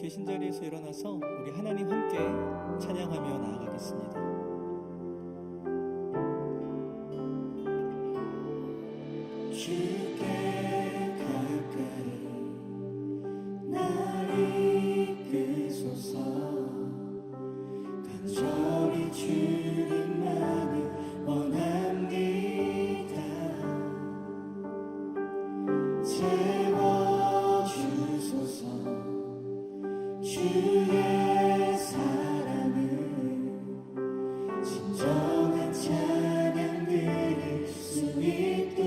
계신 자리에서 일어나서 우리 하나님 함께 찬양하며 나아가겠습니다. 주께 가까이 날 이끄소서. 간절히 주님만을 원합니다. 채워주소서. 주의 사랑을 진정한 찬양 드릴 수 있도록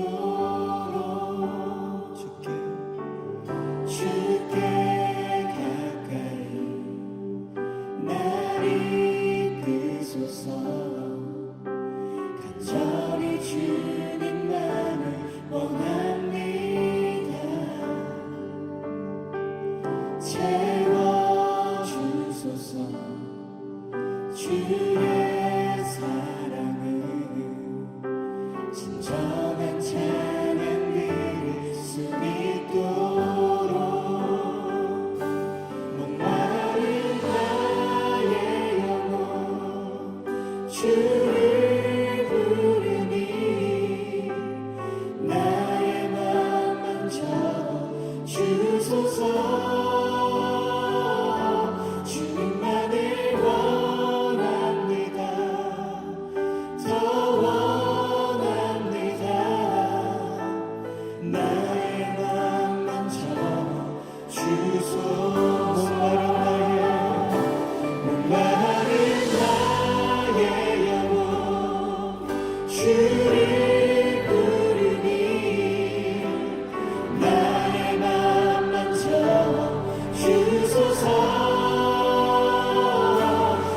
주께 가까이 날 이끄소서. 간절히 주님만을 원합니다. 채워주소서. 주의 사랑을 진정한 찬양 드릴 수 있도록 목마른 나의 영혼 주를 부르니 나의 맘 만져 주소서. 주님만을 원합니다. 더 원합니다. 나의 맘 만져 주소서. 목마른 나의 영혼 주를 부르니 나의 맘 만져 주소서.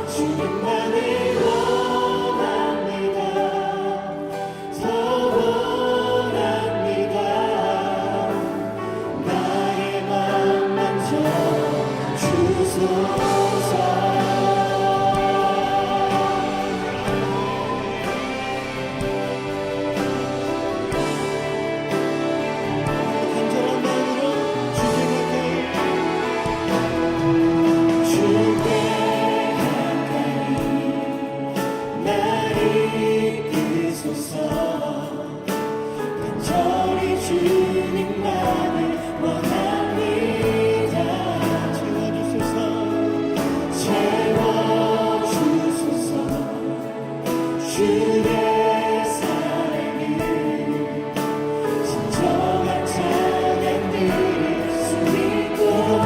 주님만을 원합니다. 더 원합니다. 나의 맘 만져 주소서. 간절한 마음으로 주께 가까이 날 이끄소서. 간절히 주님만을 원합니다. 채워주소서. 주의 사랑을 진정한 찬양 드릴 수 있도록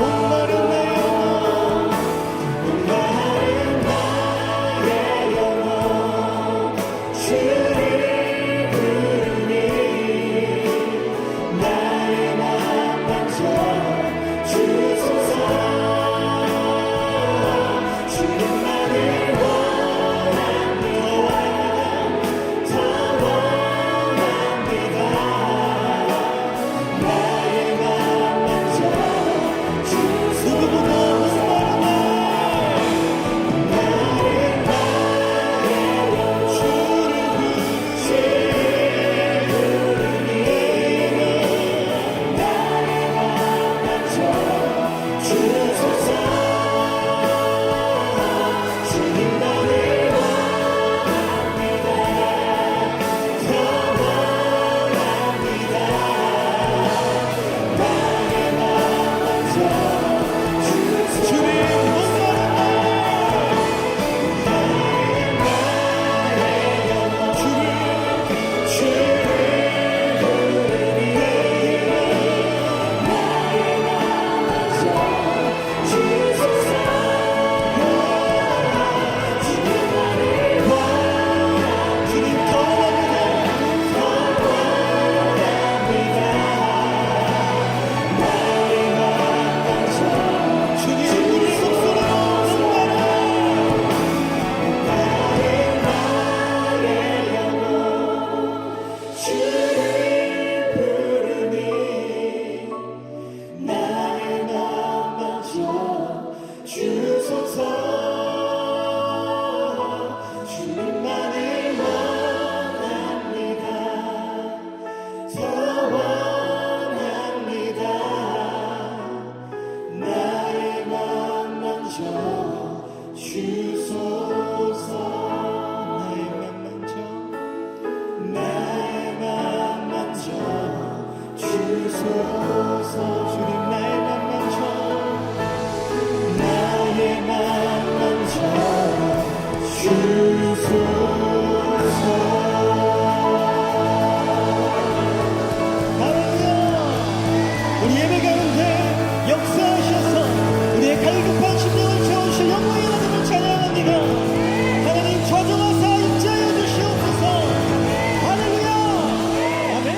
목마른 나의 영혼 주를 부르니 나의 맘 만져 주소서. 주님만을 원합니다. 더 원합니다. 나의 맘 만져 주소서. 누구보다 목마른 원합니다. 나의 맘 주소서. 주님 나의 맘 만져 나의 맘 만져 주소서. 할렐루야. 우리 예배 가운데 역사하셔서 우리의 갈급한 심령을 채우실 영광의 하나님을 찬양합니다. 하나님 좌정하사 임재하여 주시옵소서. 할렐루야. 아멘.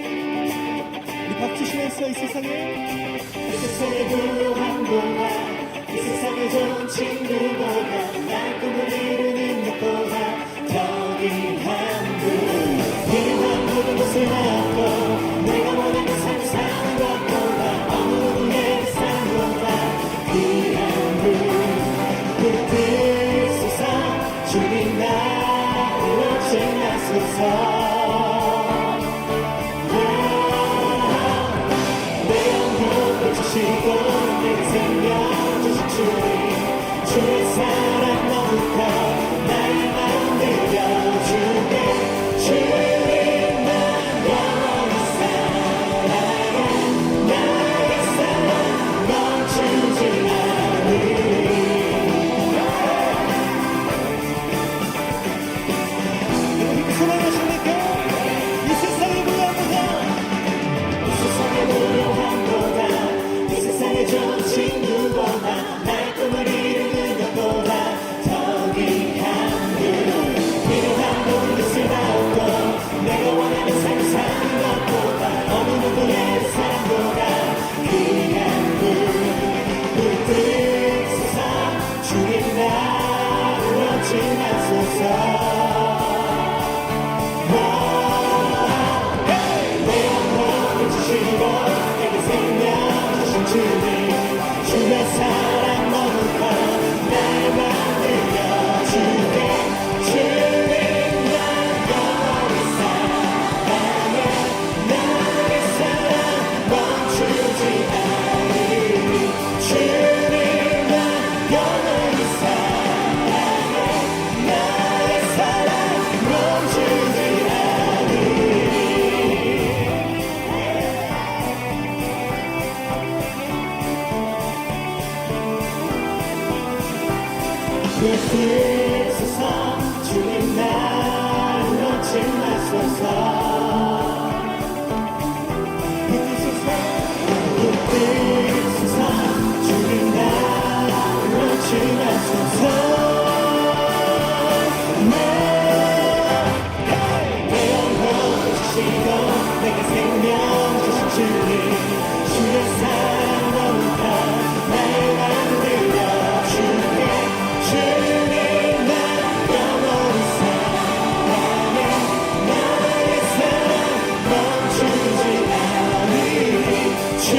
우리 박수시면서 이 세상에 이 세상에 부요한 보다 이 세상에 좋은 친구보다 날 꿈을 이루는 것보다 더 귀한 분 필요한 모든 것을 낳고 내가 원하는 삶 사는 것보다 어느 누구의 삶보다 귀한 분 그 뜻소서. 주님 나로 지나소서. 내 영혼 고치시고 내게 생명 주신 주님 주의 사랑 너무 커 나의 맘 들려주게. 주님 난 영원히 사랑해. 나의 사랑 멈추지 않으리. 여러분 소망하십니까? 이 세상의 무엇보다 이 세상의 무료함보다 이 세상의 좋은 친구보다 날 꿈을 이루는 것보다 더 귀한 분 필요한 모든 것을 낳고 내가 원하는 삶을 사는 것보다 어느 누구의 삶보다 귀한 분 그 뜻소서. 주님 나로 지나소서. 내 영혼을 주시고 내게 생명 주신 주님 주의 사랑 너무 커 나의 맘 들려주게. 주님 난 영원히 사랑해. 나의 사랑 멈추지 않으리. 주님 난 영원히 사랑해. 나의 사랑 멈추지 않으리. 그 뜻소서. 주님 날 놓지 마소서. 그 뜻소서. 주님 날 놓지 마소서. 내 영혼 주시고 내게 생명 주신 주님 주의 사랑 너무 커 나의 맘 들려주게. 주님 난 영원히 사랑해. 나의 사랑 멈추지 않으리. 주님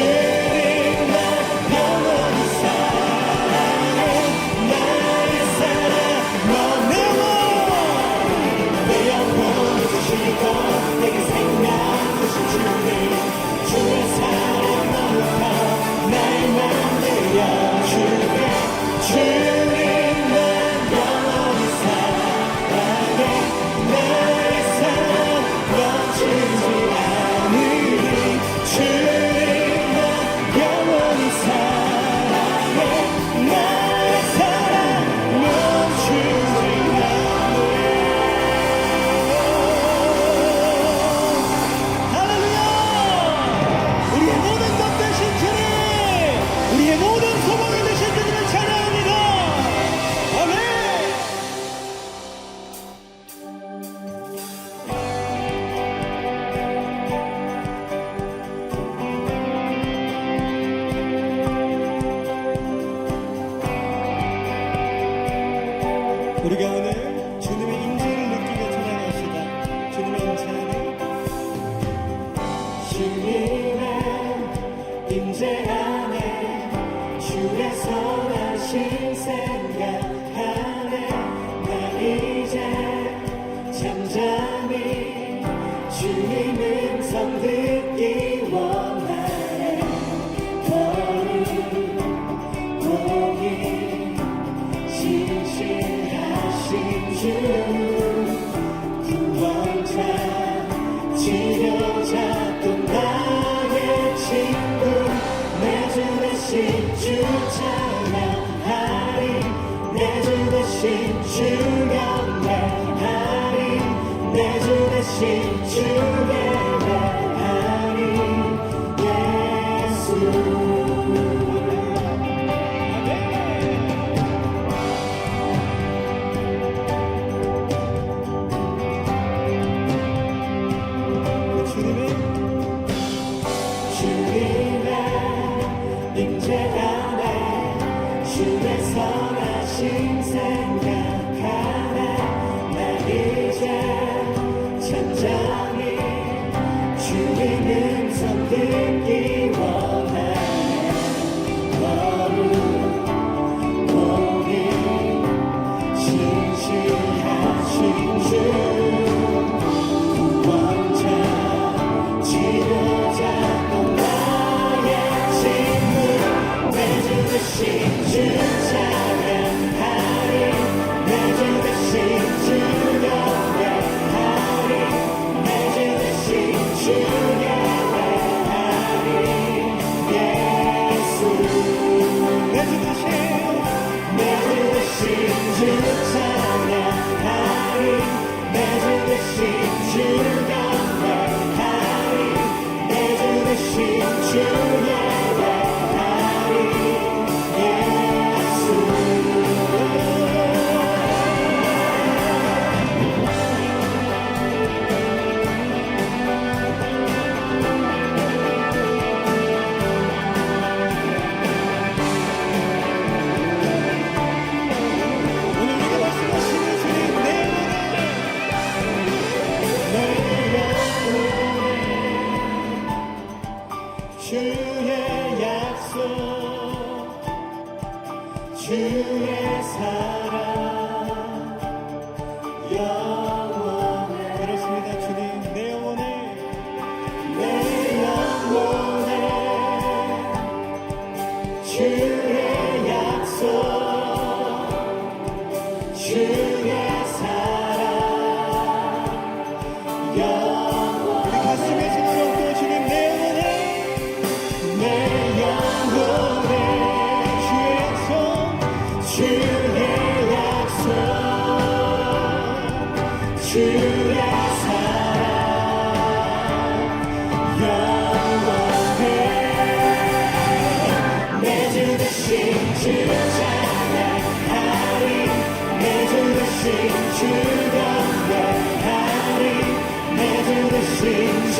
난 영원히 사랑해. 나의 사랑 멈추지 내 영혼 주시고 내게 생명 주신 주님 주의 사랑 너무 커 나의 맘 들려주게. 주님 난 영원히 사랑해. 나의 사랑 멈추지 않으리. 주님 난 영원히 사랑해. 나의 사랑 멈추지 않으리. 할렐루야! 우리의 모든 것 되신 주님, 우리의 모든 소망이 되신 주님을 찬양합니다. 아멘. 우리가 오늘 주님의 임재를 느끼며 찬양합시다. 주님의 임재. 주님의 임재 안에 주의 선하신 생각하네. 나 이제 잠잠히 주님 음성 듣기 원하네. 거룩 공의 신실 안에 주의 선하심 생각하네 난 이제 천천히 주의 음성 듣기 원하네 거룩 공의 신실하신 주 구원자 치료자 또 나의 친구 내 주 되신 주 찬양하리 내 주 되신 주 영광하리 내 주 되신 주 예배하리 예수 내 주 되신 주 찬양하리 내 주 되신 주 영광하리 내 주 되신 주 예배하리 예수 오늘 우리가 말씀하시는 주님 내 주의 약속 주의 사랑 영원해 그렇습니다 주님 내 영혼에 내 영혼에 주의 약속 주의 사랑 영원해 우리 가슴에 집어넣고 주님 내 영혼에 내 영혼에 주의 약속 주의 약속 주의 사랑 영원해 내 주 되신 주 찬양하리 내 주 되신 주 영광하리 내 주 되신 주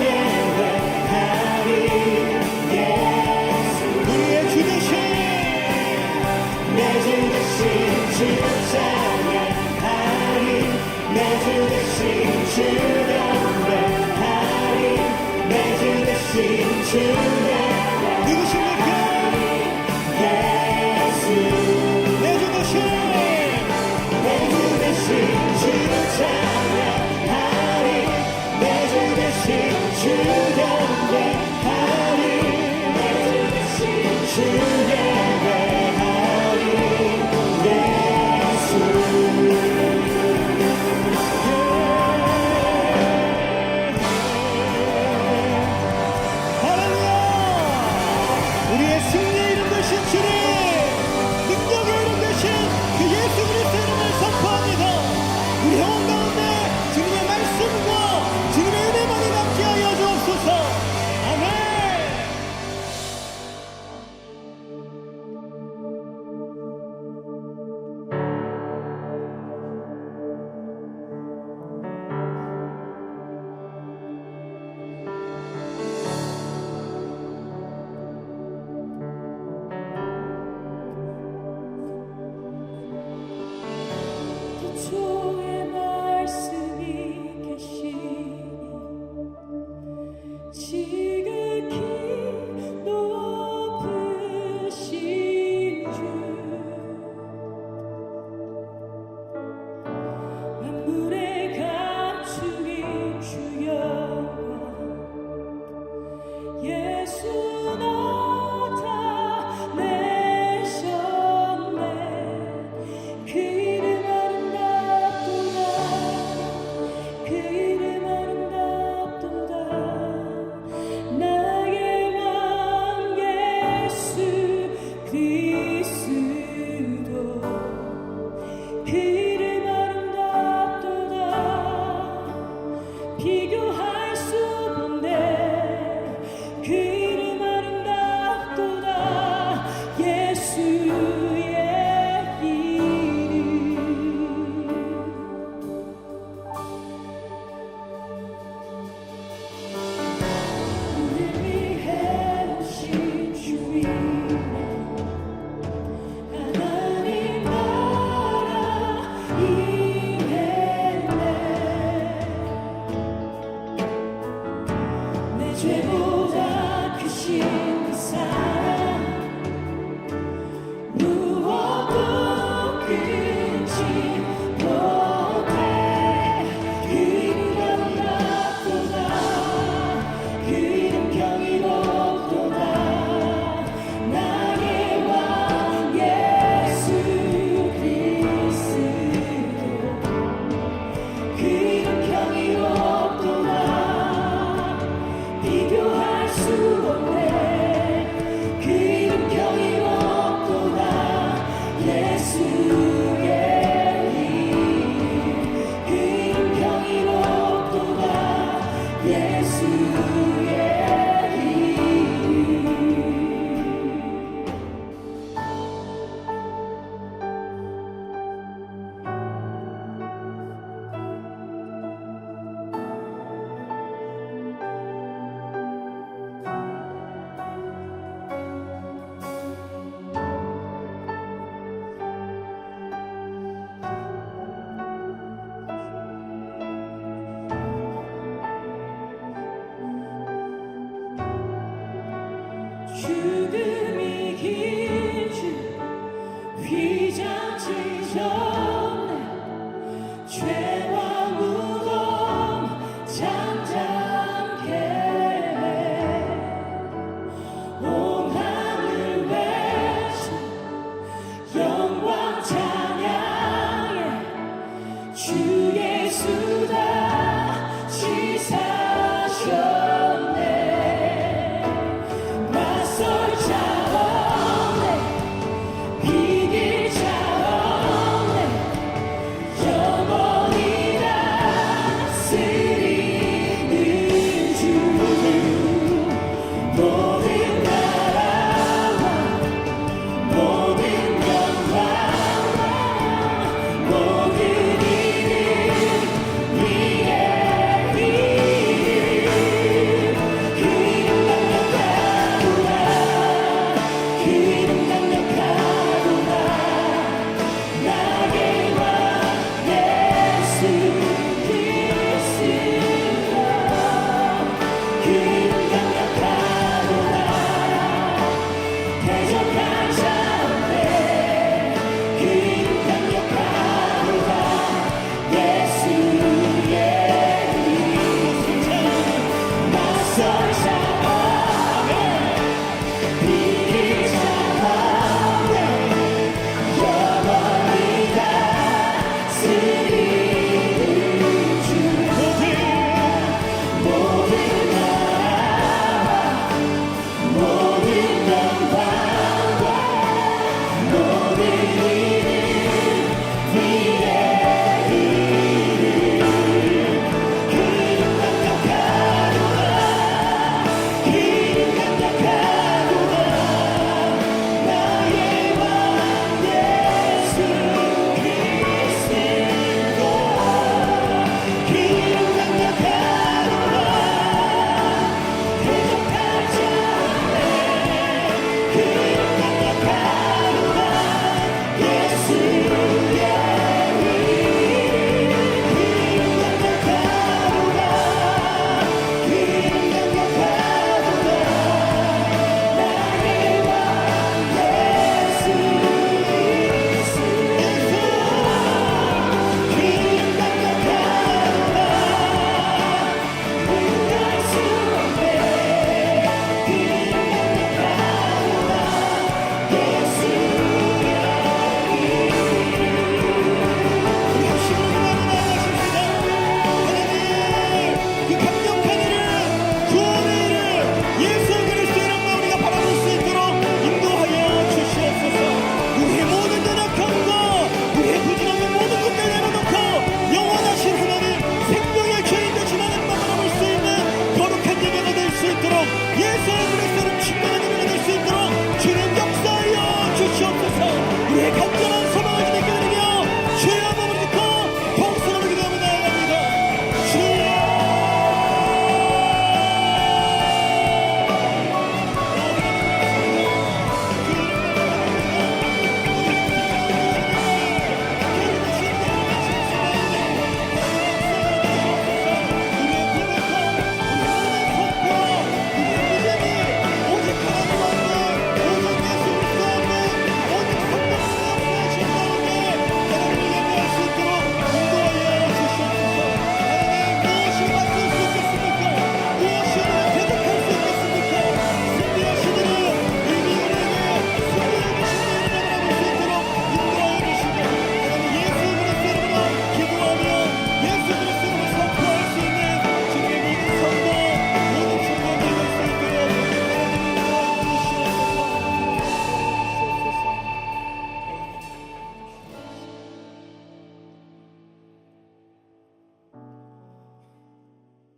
예배하리 예수 우리의 주 되신 내 주 되신 주 찬양하리 내 주 되신 주 영광하리 내 주 되신 주 예배하리 누구십니까 예수 내 주 되신 내 주 되신 주 찬양하리 내 주 되신 주 영광하리 내 주 되신 주 예배하리 예수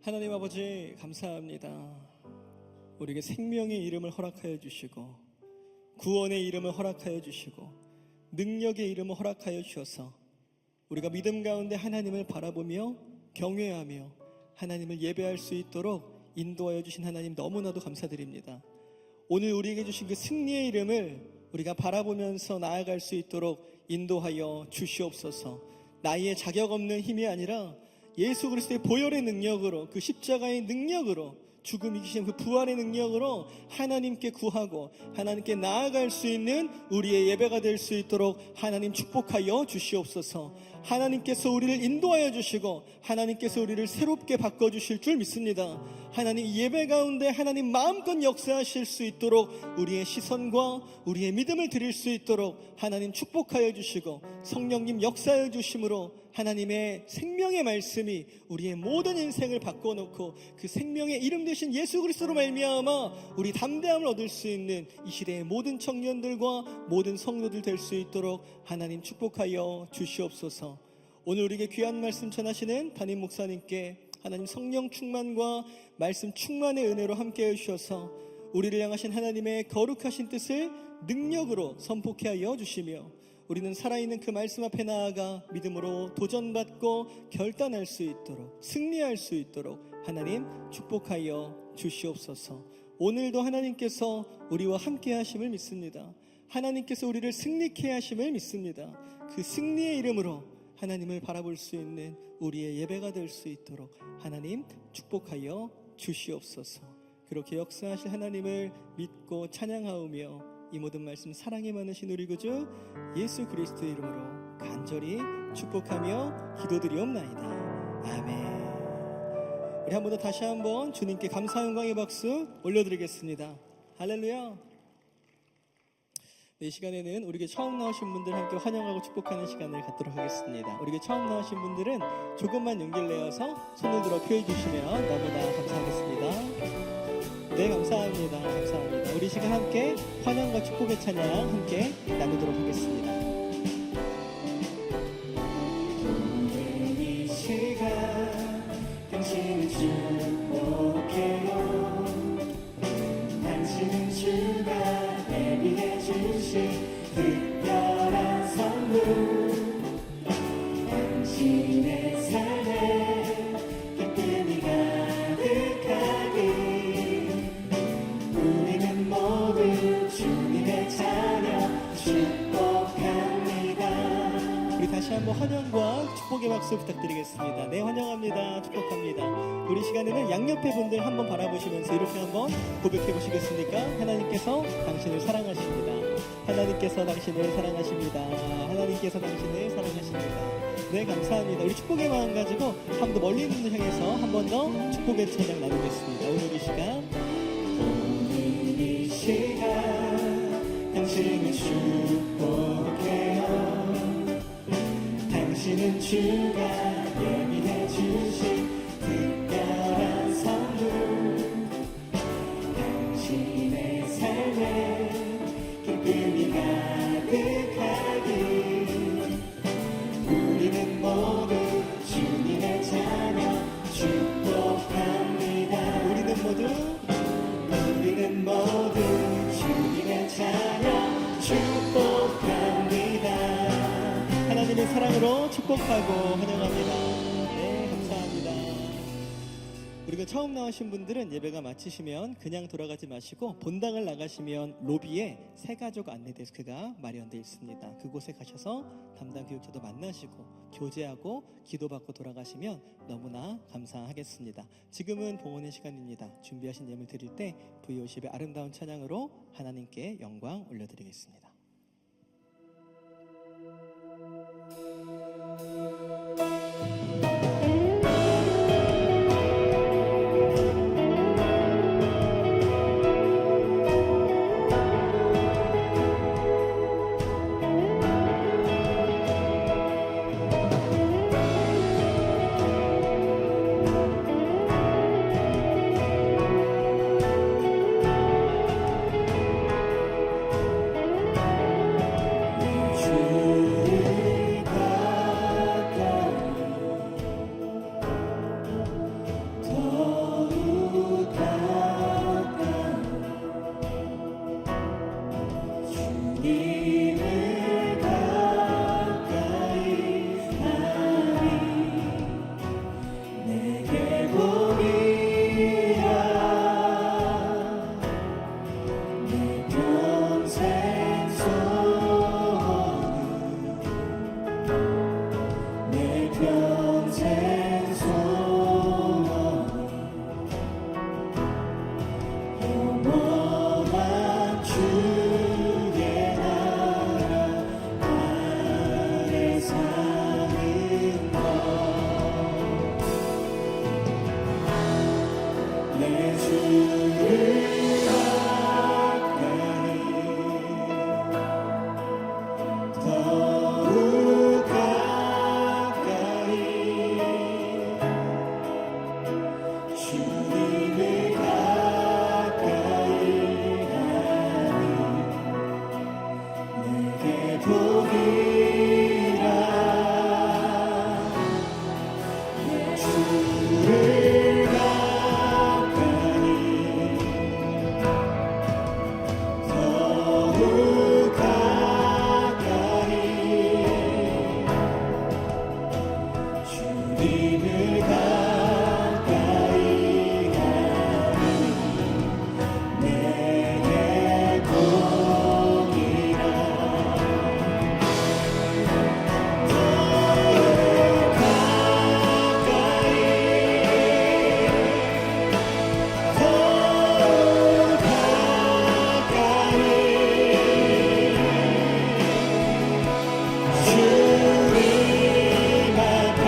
하나님 아버지 감사합니다. 우리에게 생명의 이름을 허락하여 주시고 구원의 이름을 허락하여 주시고 능력의 이름을 허락하여 주셔서 우리가 믿음 가운데 하나님을 바라보며 경외하며 하나님을 예배할 수 있도록 인도하여 주신 하나님 너무나도 감사드립니다. 오늘 우리에게 주신 그 승리의 이름을 우리가 바라보면서 나아갈 수 있도록 인도하여 주시옵소서. 나의 자격 없는 힘이 아니라 예수 그리스도의 보혈의 능력으로, 그 십자가의 능력으로, 죽음 이기신 그 부활의 능력으로 하나님께 구하고 하나님께 나아갈 수 있는 우리의 예배가 될 수 있도록 하나님 축복하여 주시옵소서. 하나님께서 우리를 인도하여 주시고 하나님께서 우리를 새롭게 바꿔주실 줄 믿습니다. 하나님 예배 가운데 하나님 마음껏 역사하실 수 있도록 우리의 시선과 우리의 믿음을 드릴 수 있도록 하나님 축복하여 주시고 성령님 역사하여 주심으로 하나님의 생명의 말씀이 우리의 모든 인생을 바꿔놓고 그 생명의 이름 되신 예수 그리스도로 말미암아 우리 담대함을 얻을 수 있는 이 시대의 모든 청년들과 모든 성도들 될 수 있도록 하나님 축복하여 주시옵소서. 오늘 우리에게 귀한 말씀 전하시는 담임 목사님께 하나님 성령 충만과 말씀 충만의 은혜로 함께해 주셔서 우리를 향하신 하나님의 거룩하신 뜻을 능력으로 선포케 하여 주시며 우리는 살아있는 그 말씀 앞에 나아가 믿음으로 도전받고 결단할 수 있도록 승리할 수 있도록 하나님 축복하여 주시옵소서. 오늘도 하나님께서 우리와 함께 하심을 믿습니다. 하나님께서 우리를 승리케 하심을 믿습니다. 그 승리의 이름으로 하나님을 바라볼 수 있는 우리의 예배가 될 수 있도록 하나님 축복하여 주시옵소서. 그렇게 역사하실 하나님을 믿고 찬양하오며 이 모든 말씀 사랑이 많으신 우리 구주 예수 그리스도의 이름으로 간절히 축복하며 기도드리옵나이다. 아멘. 우리 한 번 더 다시 한번 주님께 감사 영광의 박수 올려드리겠습니다. 할렐루야. 이 시간에는 우리에게 처음 나오신 분들 함께 환영하고 축복하는 시간을 갖도록 하겠습니다. 우리에게 처음 나오신 분들은 조금만 용기를 내어서 손을 들어 표해 주시면 너무나 감사하겠습니다. 네, 감사합니다. 감사합니다. 우리 시간 함께 환영과 축복의 찬양 함께 나누도록 하겠습니다. 오늘 이 시간 당신을 축복해요. 당신은 주가 예비해 주신 특별한 선물, 당신의 삶에 기쁨이 가득하길 우리는 모두 주님의 자녀 축복합니다. 우리 다시 한번 환영과 축복의 박수 부탁드리겠습니다. 네, 환영합니다. 축복합니다. 우리 시간에는 양옆에 분들 한번 바라보시면서 이렇게 한번 고백해 보시겠습니까? 하나님께서 당신을 사랑하십니다. 하나님께서 당신을 사랑하십니다. 하나님께서 당신을 사랑하십니다. 네, 감사합니다. 우리 축복의 마음 가지고 한 번 더 멀리 있는 분들 향해서 한 번 더 축복의 찬양 나누겠습니다. 오늘 이 시간 오늘 이 시간 당신을 축복해요. 당신은 주가 예비해 주신 특별한 선물, 당신의 삶에 기쁨이 가득하길 우리는 모두 주님의 자녀 축복합니다. 우리는 모두 주님의 자녀 축복합니다. 하나님의 사랑으로 축복하고 환영합니다. 네, 감사합니다. 우리가 처음 나오신 분들은 예배가 마치시면 그냥 돌아가지 마시고 본당을 나가시면 로비에 새가족 안내 데스크가 마련되어 있습니다. 그곳에 가셔서 담당 교육자도 만나시고 교제하고 기도받고 돌아가시면 너무나 감사하겠습니다. 지금은 봉헌의 시간입니다. 준비하신 예물 드릴 때 V50의 아름다운 찬양으로 하나님께 영광 올려드리겠습니다. 주님을 가까이 하리 내게 복이라 내 평생 소원 내 평생 소원 영원한 주의 나라 아래 사는 것내 주를 가까이 더욱 가까이 주님을 가까이 하니 내게 복이라 내 주를 가까이 더욱 가까이 주님을 가까이 하니 내게 복이라 더욱 가까이 더욱 가까이 주님 앞에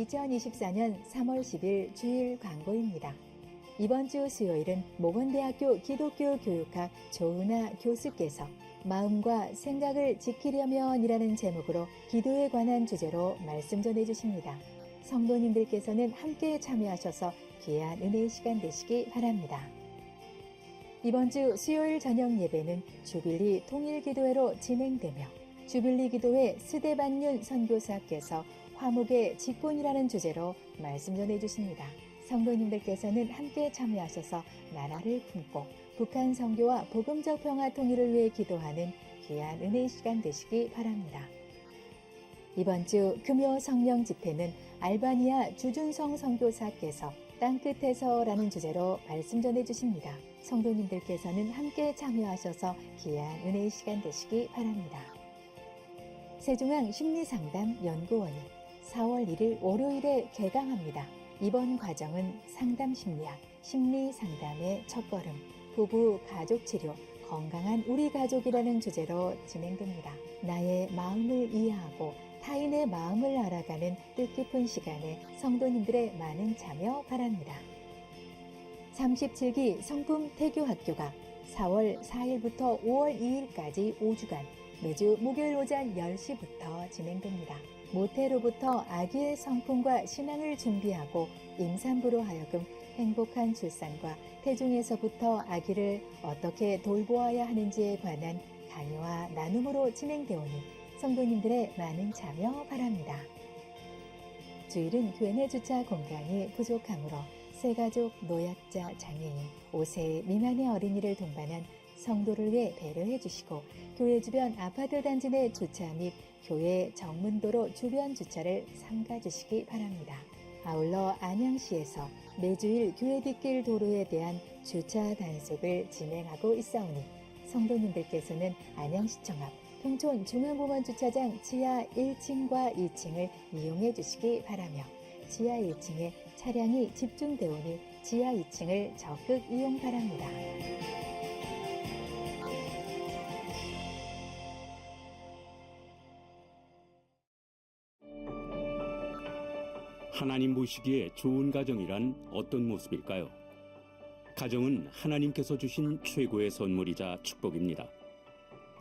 (2024년 3월 10일) 주일 광고입니다. 이번 주 수요일은 모건대학교 기독교 교육학 조은아 교수께서 마음과 생각을 지키려면이라는 제목으로 기도에 관한 주제로 말씀 전해주십니다. 성도님들께서는 함께 참여하셔서 귀한 은혜의 시간 되시기 바랍니다. 이번 주 수요일 저녁 예배는 주빌리 통일기도회로 진행되며 주빌리 기도회 스데반윤 선교사께서 화목의 직분이라는 주제로 말씀 전해주십니다. 성도님들께서는 함께 참여하셔서 나라를 품고 북한 선교와 복음적 평화 통일을 위해 기도하는 귀한 은혜의 시간 되시기 바랍니다. 이번 주 금요 성령 집회는 알바니아 주준성 선교사께서 땅끝에서라는 주제로 말씀 전해주십니다. 성도님들께서는 함께 참여하셔서 귀한 은혜의 시간 되시기 바랍니다. 세종항 심리상담 연구원이 4월 1일 월요일에 개강합니다. 이번 과정은 상담심리학, 심리상담의 첫걸음, 부부 가족치료, 건강한 우리 가족이라는 주제로 진행됩니다. 나의 마음을 이해하고 타인의 마음을 알아가는 뜻깊은 시간에 성도님들의 많은 참여 바랍니다. 37기 성품 태교학교가 4월 4일부터 5월 2일까지 5주간 매주 목요일 오전 10시부터 진행됩니다. 모태로부터 아기의 성품과 신앙을 준비하고 임산부로 하여금 행복한 출산과 태중에서부터 아기를 어떻게 돌보아야 하는지에 관한 강의와 나눔으로 진행되오니 성도님들의 많은 참여 바랍니다. 주일은 교회 내 주차 공간이 부족하므로 새가족, 노약자, 장애인, 5세 미만의 어린이를 동반한 성도를 위해 배려해 주시고 교회 주변 아파트 단지 내 주차 및 교회 정문도로 주변 주차를 삼가 주시기 바랍니다. 아울러 안양시에서 매주일 교회 뒷길 도로에 대한 주차 단속을 진행하고 있사오니 성도님들께서는 안양시청 앞 평촌 중앙공원 주차장 지하 1층과 2층을 이용해 주시기 바라며 지하 1층에 차량이 집중되오니 지하 2층을 적극 이용 바랍니다. 하나님 보시기에 좋은 가정이란 어떤 모습일까요? 가정은 하나님께서 주신 최고의 선물이자 축복입니다.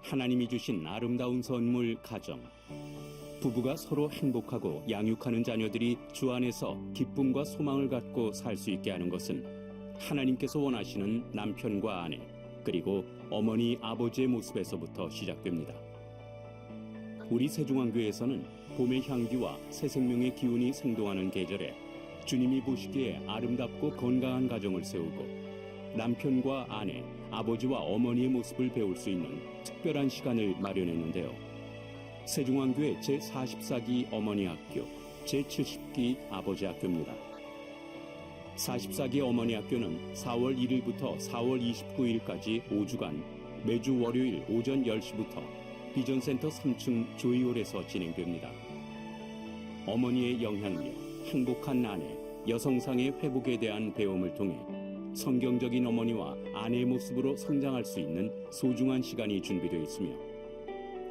하나님이 주신 아름다운 선물 가정. 부부가 서로 행복하고 양육하는 자녀들이 주 안에서 기쁨과 소망을 갖고 살 수 있게 하는 것은 하나님께서 원하시는 남편과 아내, 그리고 어머니, 아버지의 모습에서부터 시작됩니다. 우리 세종안교회에서는 봄의 향기와 새 생명의 기운이 생동하는 계절에 주님이 보시기에 아름답고 건강한 가정을 세우고 남편과 아내, 아버지와 어머니의 모습을 배울 수 있는 특별한 시간을 마련했는데요. 세종안교회 제44기 어머니학교, 제70기 아버지학교입니다. 44기 어머니학교는 4월 1일부터 4월 29일까지 5주간 매주 월요일 오전 10시부터 비전센터 3층 조이홀에서 진행됩니다. 어머니의 영향력, 행복한 아내, 여성상의 회복에 대한 배움을 통해 성경적인 어머니와 아내의 모습으로 성장할 수 있는 소중한 시간이 준비되어 있으며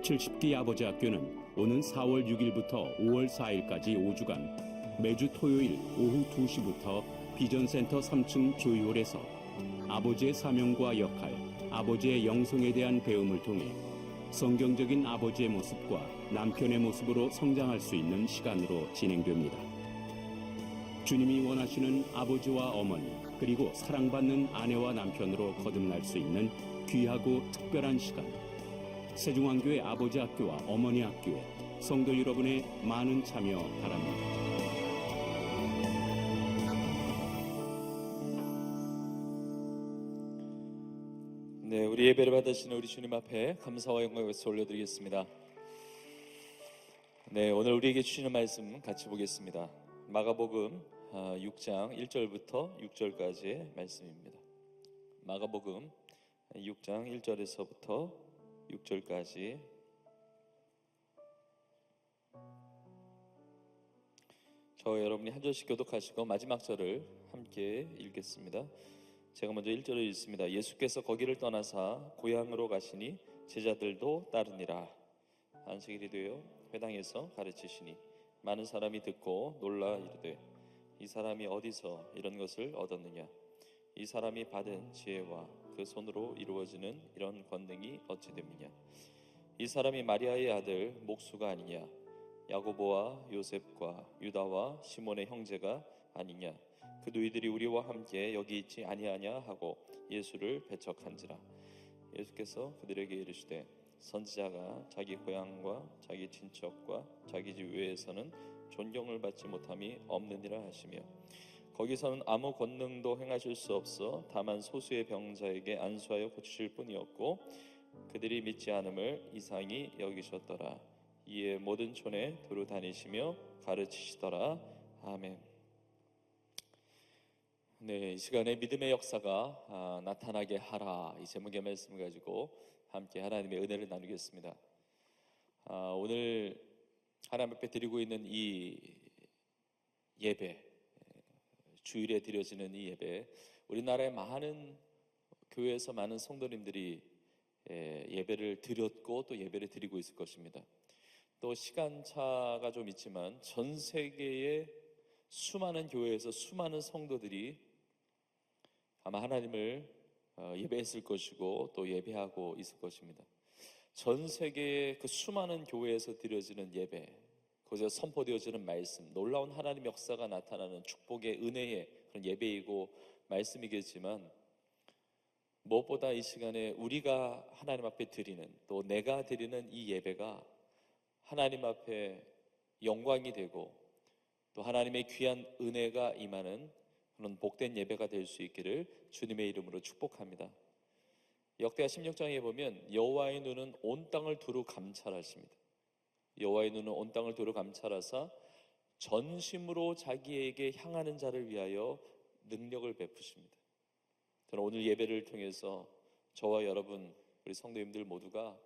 70기 아버지 학교는 오는 4월 6일부터 5월 4일까지 5주간 매주 토요일 오후 2시부터 비전센터 3층 조이홀에서 아버지의 사명과 역할, 아버지의 영성에 대한 배움을 통해 성경적인 아버지의 모습과 남편의 모습으로 성장할 수 있는 시간으로 진행됩니다. 주님이 원하시는 아버지와 어머니, 그리고 사랑받는 아내와 남편으로 거듭날 수 있는 귀하고 특별한 시간. 세종안교회 아버지 학교와 어머니 학교에 성도 여러분의 많은 참여 바랍니다. 네, 우리 예배를 받으시는 우리 주님 앞에 감사와 영광의 박수 올려드리겠습니다. 네, 오늘 우리에게 주시는 말씀 같이 보겠습니다. 마가복음 6장 1절부터 6절까지의 말씀입니다. 마가복음 6장 1절에서부터 6절까지. 저와 여러분이 한 절씩 교독하시고 마지막 절을 함께 읽겠습니다. 제가 먼저 1절을 읽습니다. 예수께서 거기를 떠나사 고향으로 가시니 제자들도 따르니라. 안식일이 되어 회당에서 가르치시니 많은 사람이 듣고 놀라 이르되 이 사람이 어디서 이런 것을 얻었느냐? 이 사람이 받은 지혜와 그 손으로 이루어지는 이런 권능이 어찌 됨이냐? 이 사람이 마리아의 아들 목수가 아니냐? 야고보와 요셉과 유다와 시몬의 형제가 아니냐? 그 너희들이 우리와 함께 여기 있지 아니하냐 하고 예수를 배척한지라. 예수께서 그들에게 이르시되 선지자가 자기 고향과 자기 친척과 자기 집 외에서는 존경을 받지 못함이 없느니라 하시며 거기서는 아무 권능도 행하실 수 없어 다만 소수의 병자에게 안수하여 고치실 뿐이었고 그들이 믿지 않음을 이상히 여기셨더라. 이에 모든 촌에 두루 다니시며 가르치시더라. 아멘. 네, 이 시간에 믿음의 역사가 나타나게 하라, 이 제목의 말씀을 가지고 함께 하나님의 은혜를 나누겠습니다. 오늘 하나님 앞에 드리고 있는 이 예배, 주일에 드려지는 이 예배, 우리나라의 많은 교회에서 많은 성도님들이 예배를 드렸고 또 예배를 드리고 있을 것입니다. 또 시간차가 좀 있지만 전 세계의 수많은 교회에서 수많은 성도들이 아마 하나님을 예배했을 것이고 또 예배하고 있을 것입니다. 전 세계의 그 수많은 교회에서 드려지는 예배, 거기서 선포되어지는 말씀, 놀라운 하나님 역사가 나타나는 축복의 은혜의 그런 예배이고 말씀이겠지만, 무엇보다 이 시간에 우리가 하나님 앞에 드리는, 또 내가 드리는 이 예배가 하나님 앞에 영광이 되고 또 하나님의 귀한 은혜가 임하는 그런 복된 예배가 될 수 있기를 주님의 이름으로 축복합니다. 역대하 16장에 보면 여호와의 눈은 온 땅을 두루 감찰하십니다. 여호와의 눈은 온 땅을 두루 감찰하사 전심으로 자기에게 향하는 자를 위하여 능력을 베푸십니다. 저는 오늘 예배를 통해서 저와 여러분, 우리 성도님들 모두가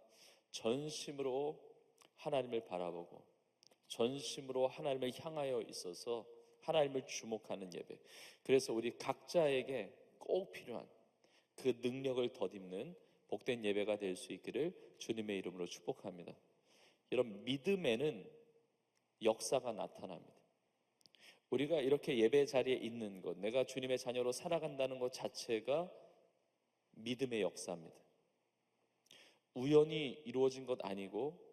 전심으로 하나님을 바라보고 전심으로 하나님을 향하여 있어서 하나님을 주목하는 예배, 그래서 우리 각자에게 꼭 필요한 그 능력을 덧입는 복된 예배가 될 수 있기를 주님의 이름으로 축복합니다. 이런 믿음에는 역사가 나타납니다. 우리가 이렇게 예배 자리에 있는 것, 내가 주님의 자녀로 살아간다는 것 자체가 믿음의 역사입니다. 우연히 이루어진 것 아니고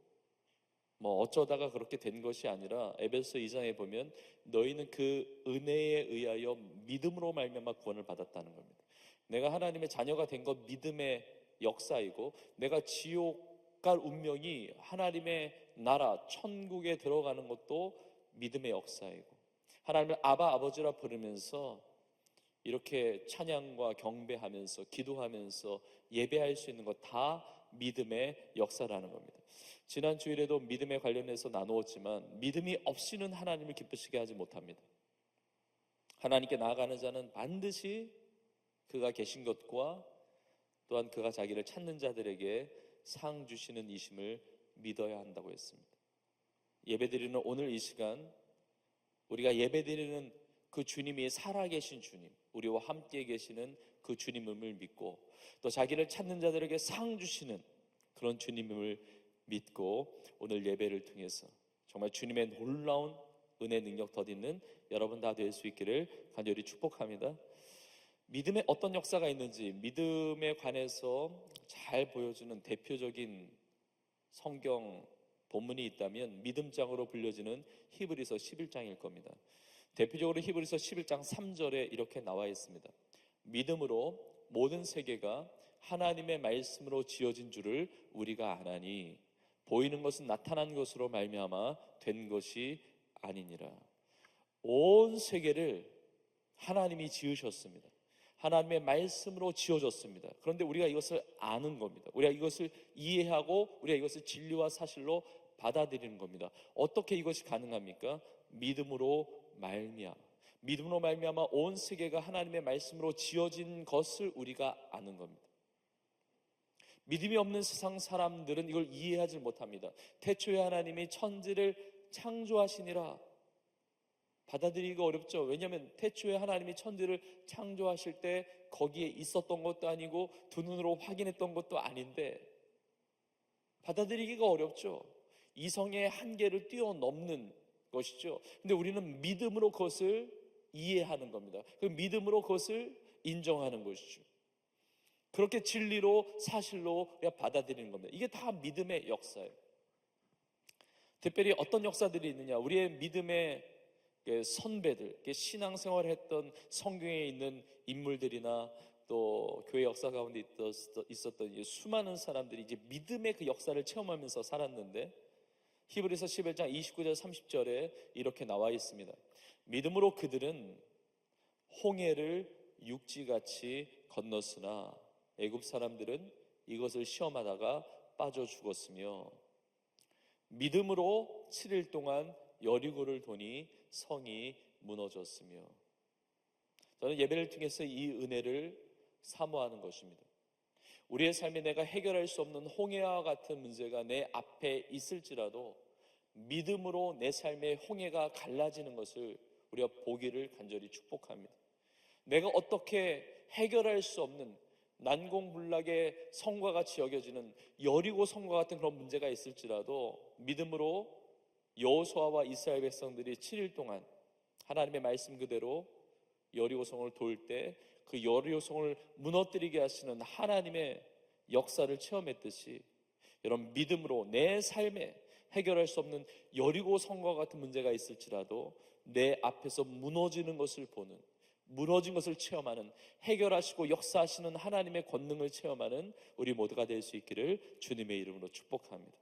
어쩌다가 그렇게 된 것이 아니라 에베소 2장에 보면 너희는 그 은혜에 의하여 믿음으로 말미암아 구원을 받았다는 겁니다. 내가 하나님의 자녀가 된 것 믿음의 역사이고, 내가 지옥 갈 운명이 하나님의 나라 천국에 들어가는 것도 믿음의 역사이고, 하나님을 아바 아버지라 부르면서 이렇게 찬양과 경배하면서 기도하면서 예배할 수 있는 것 다 믿음의 역사라는 겁니다. 지난 주일에도 믿음에 관련해서 나누었지만 믿음이 없이는 하나님을 기쁘시게 하지 못합니다. 하나님께 나아가는 자는 반드시 그가 계신 것과 또한 그가 자기를 찾는 자들에게 상 주시는 이심을 믿어야 한다고 했습니다. 예배드리는 오늘 이 시간, 우리가 예배드리는 그 주님이 살아계신 주님, 우리와 함께 계시는 그 주님임을 믿고, 또 자기를 찾는 자들에게 상 주시는 그런 주님임을 믿고 오늘 예배를 통해서 정말 주님의 놀라운 은혜 능력 덧있는 여러분 다 될 수 있기를 간절히 축복합니다. 믿음에 어떤 역사가 있는지, 믿음에 관해서 잘 보여주는 대표적인 성경 본문이 있다면 믿음장으로 불려지는 히브리서 11장일 겁니다. 대표적으로 히브리서 11장 3절에 이렇게 나와 있습니다. 믿음으로 모든 세계가 하나님의 말씀으로 지어진 줄을 우리가 아나니 보이는 것은 나타난 것으로 말미암아 된 것이 아니니라. 온 세계를 하나님이 지으셨습니다. 하나님의 말씀으로 지어졌습니다. 그런데 우리가 이것을 아는 겁니다. 우리가 이것을 이해하고 우리가 이것을 진리와 사실로 받아들이는 겁니다. 어떻게 이것이 가능합니까? 믿음으로 말미암아. 믿음으로 말미암아 온 세계가 하나님의 말씀으로 지어진 것을 우리가 아는 겁니다. 믿음이 없는 세상 사람들은 이걸 이해하지 못합니다. 태초에 하나님이 천지를 창조하시니라. 받아들이기가 어렵죠. 왜냐하면 태초에 하나님이 천지를 창조하실 때 거기에 있었던 것도 아니고 두 눈으로 확인했던 것도 아닌데 받아들이기가 어렵죠. 이성의 한계를 뛰어넘는 것이죠. 근데 우리는 믿음으로 그것을 이해하는 겁니다. 그 믿음으로 그것을 인정하는 것이죠. 그렇게 진리로 사실로 받아들이는 겁니다. 이게 다 믿음의 역사예요. 특별히 어떤 역사들이 있느냐, 우리의 믿음의 선배들, 신앙생활을 했던 성경에 있는 인물들이나 또 교회 역사 가운데 있었던 수많은 사람들이 이제 믿음의 그 역사를 체험하면서 살았는데, 히브리서 11장 29절 30절에 이렇게 나와 있습니다. 믿음으로 그들은 홍해를 육지같이 건넜으나 애굽 사람들은 이것을 시험하다가 빠져 죽었으며 믿음으로 7일 동안 여리고를 도니 성이 무너졌으며. 저는 예배를 통해서 이 은혜를 사모하는 것입니다. 우리의 삶에 내가 해결할 수 없는 홍해와 같은 문제가 내 앞에 있을지라도 믿음으로 내 삶의 홍해가 갈라지는 것을 우리가 보기를 간절히 축복합니다. 내가 어떻게 해결할 수 없는 난공불락의 성과 같이 여겨지는 여리고 성과 같은 그런 문제가 있을지라도 믿음으로 여호수아와 이스라엘 백성들이 7일 동안 하나님의 말씀 그대로 여리고 성을 돌 때 그 여리고성을 무너뜨리게 하시는 하나님의 역사를 체험했듯이 여러분 믿음으로 내 삶에 해결할 수 없는 여리고성과 같은 문제가 있을지라도 내 앞에서 무너지는 것을 보는, 무너진 것을 체험하는, 해결하시고 역사하시는 하나님의 권능을 체험하는 우리 모두가 될 수 있기를 주님의 이름으로 축복합니다.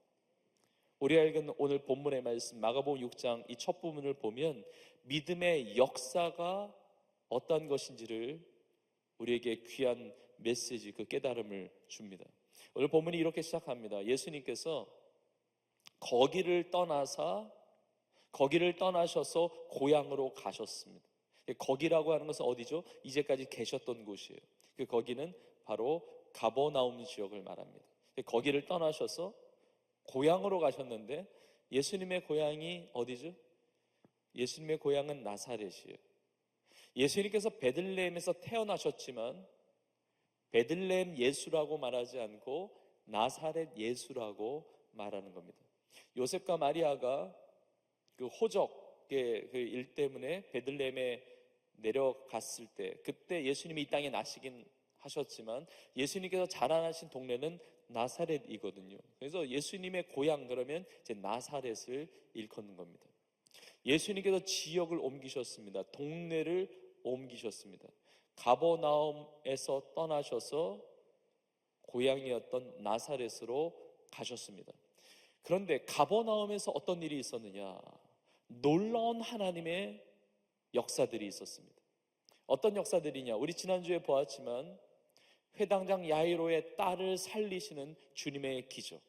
우리가 읽은 오늘 본문의 말씀 마가복음 6장 이 첫 부분을 보면 믿음의 역사가 어떤 것인지를 우리에게 귀한 메시지, 그 깨달음을 줍니다. 오늘 본문이 이렇게 시작합니다. 예수님께서 거기를 떠나셔서 고향으로 가셨습니다. 거기라고 하는 것은 어디죠? 이제까지 계셨던 곳이에요. 그 거기는 바로 가버나움 지역을 말합니다. 거기를 떠나셔서 고향으로 가셨는데 예수님의 고향이 어디죠? 예수님의 고향은 나사렛이에요. 예수님께서 베들레헴에서 태어나셨지만 베들레헴 예수라고 말하지 않고 나사렛 예수라고 말하는 겁니다. 요셉과 마리아가 그 호적의 그 일 때문에 베들레헴에 내려갔을 때 그때 예수님이 이 땅에 나시긴 하셨지만 예수님께서 자라나신 동네는 나사렛이거든요. 그래서 예수님의 고향 그러면 이제 나사렛을 일컫는 겁니다. 예수님께서 지역을 옮기셨습니다. 동네를 옮기셨습니다. 가버나움에서 떠나셔서 고향이었던 나사렛으로 가셨습니다. 그런데 가버나움에서 어떤 일이 있었느냐? 놀라운 하나님의 역사들이 있었습니다. 어떤 역사들이냐? 우리 지난주에 보았지만 회당장 야이로의 딸을 살리시는 주님의 기적,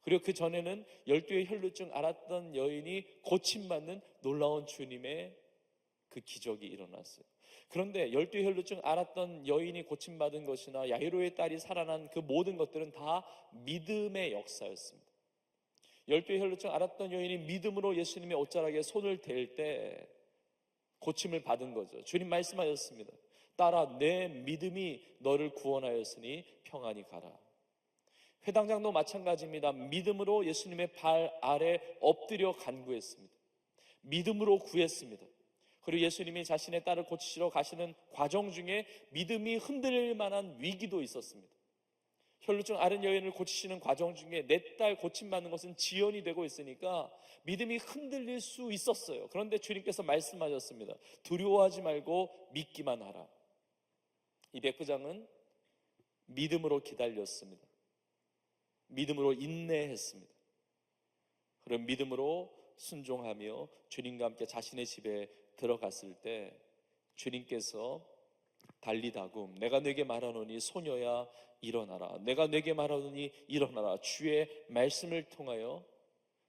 그리고 그 전에는 12의 혈루증 앓았던 여인이 고침받는 놀라운 주님의 그 기적이 일어났어요. 그런데 12의 혈루증 앓았던 여인이 고침받은 것이나 야이로의 딸이 살아난 그 모든 것들은 다 믿음의 역사였습니다. 12의 혈루증 앓았던 여인이 믿음으로 예수님의 옷자락에 손을 댈 때 고침을 받은 거죠. 주님 말씀하셨습니다. 딸아, 내 믿음이 너를 구원하였으니 평안히 가라. 회당장도 마찬가지입니다. 믿음으로 예수님의 발 아래 엎드려 간구했습니다. 믿음으로 구했습니다. 그리고 예수님이 자신의 딸을 고치시러 가시는 과정 중에 믿음이 흔들릴 만한 위기도 있었습니다. 혈루증 앓은 여인을 고치시는 과정 중에 내 딸 고침받는 것은 지연이 되고 있으니까 믿음이 흔들릴 수 있었어요. 그런데 주님께서 말씀하셨습니다. 두려워하지 말고 믿기만 하라. 이 백부장은 믿음으로 기다렸습니다. 믿음으로 인내했습니다. 그런 믿음으로 순종하며 주님과 함께 자신의 집에 들어갔을 때 주님께서 달리다금 내가 네게 말하노니 소녀야 일어나라. 내가 네게 말하노니 일어나라. 주의 말씀을 통하여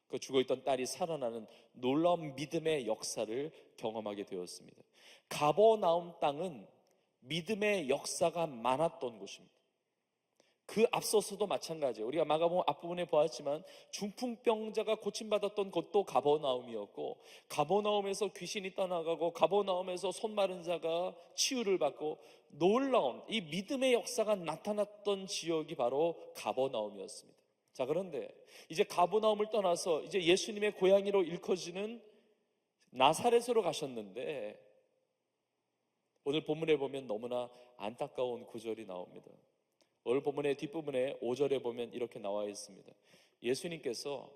그 죽어있던 딸이 살아나는 놀라운 믿음의 역사를 경험하게 되었습니다. 가버나움 땅은 믿음의 역사가 많았던 곳입니다. 그 앞서서도 마찬가지예요. 우리가 마가복음 앞부분에 보았지만 중풍병자가 고침받았던 곳도 가버나움이었고, 가버나움에서 귀신이 떠나가고 가버나움에서 손 마른 자가 치유를 받고 놀라운 이 믿음의 역사가 나타났던 지역이 바로 가버나움이었습니다. 자, 그런데 이제 가버나움을 떠나서 이제 예수님의 고향으로 일컬어지는 나사렛으로 가셨는데 오늘 본문에 보면 너무나 안타까운 구절이 나옵니다. 오늘 본문의 뒷부분에 5절에 보면 이렇게 나와 있습니다. 예수님께서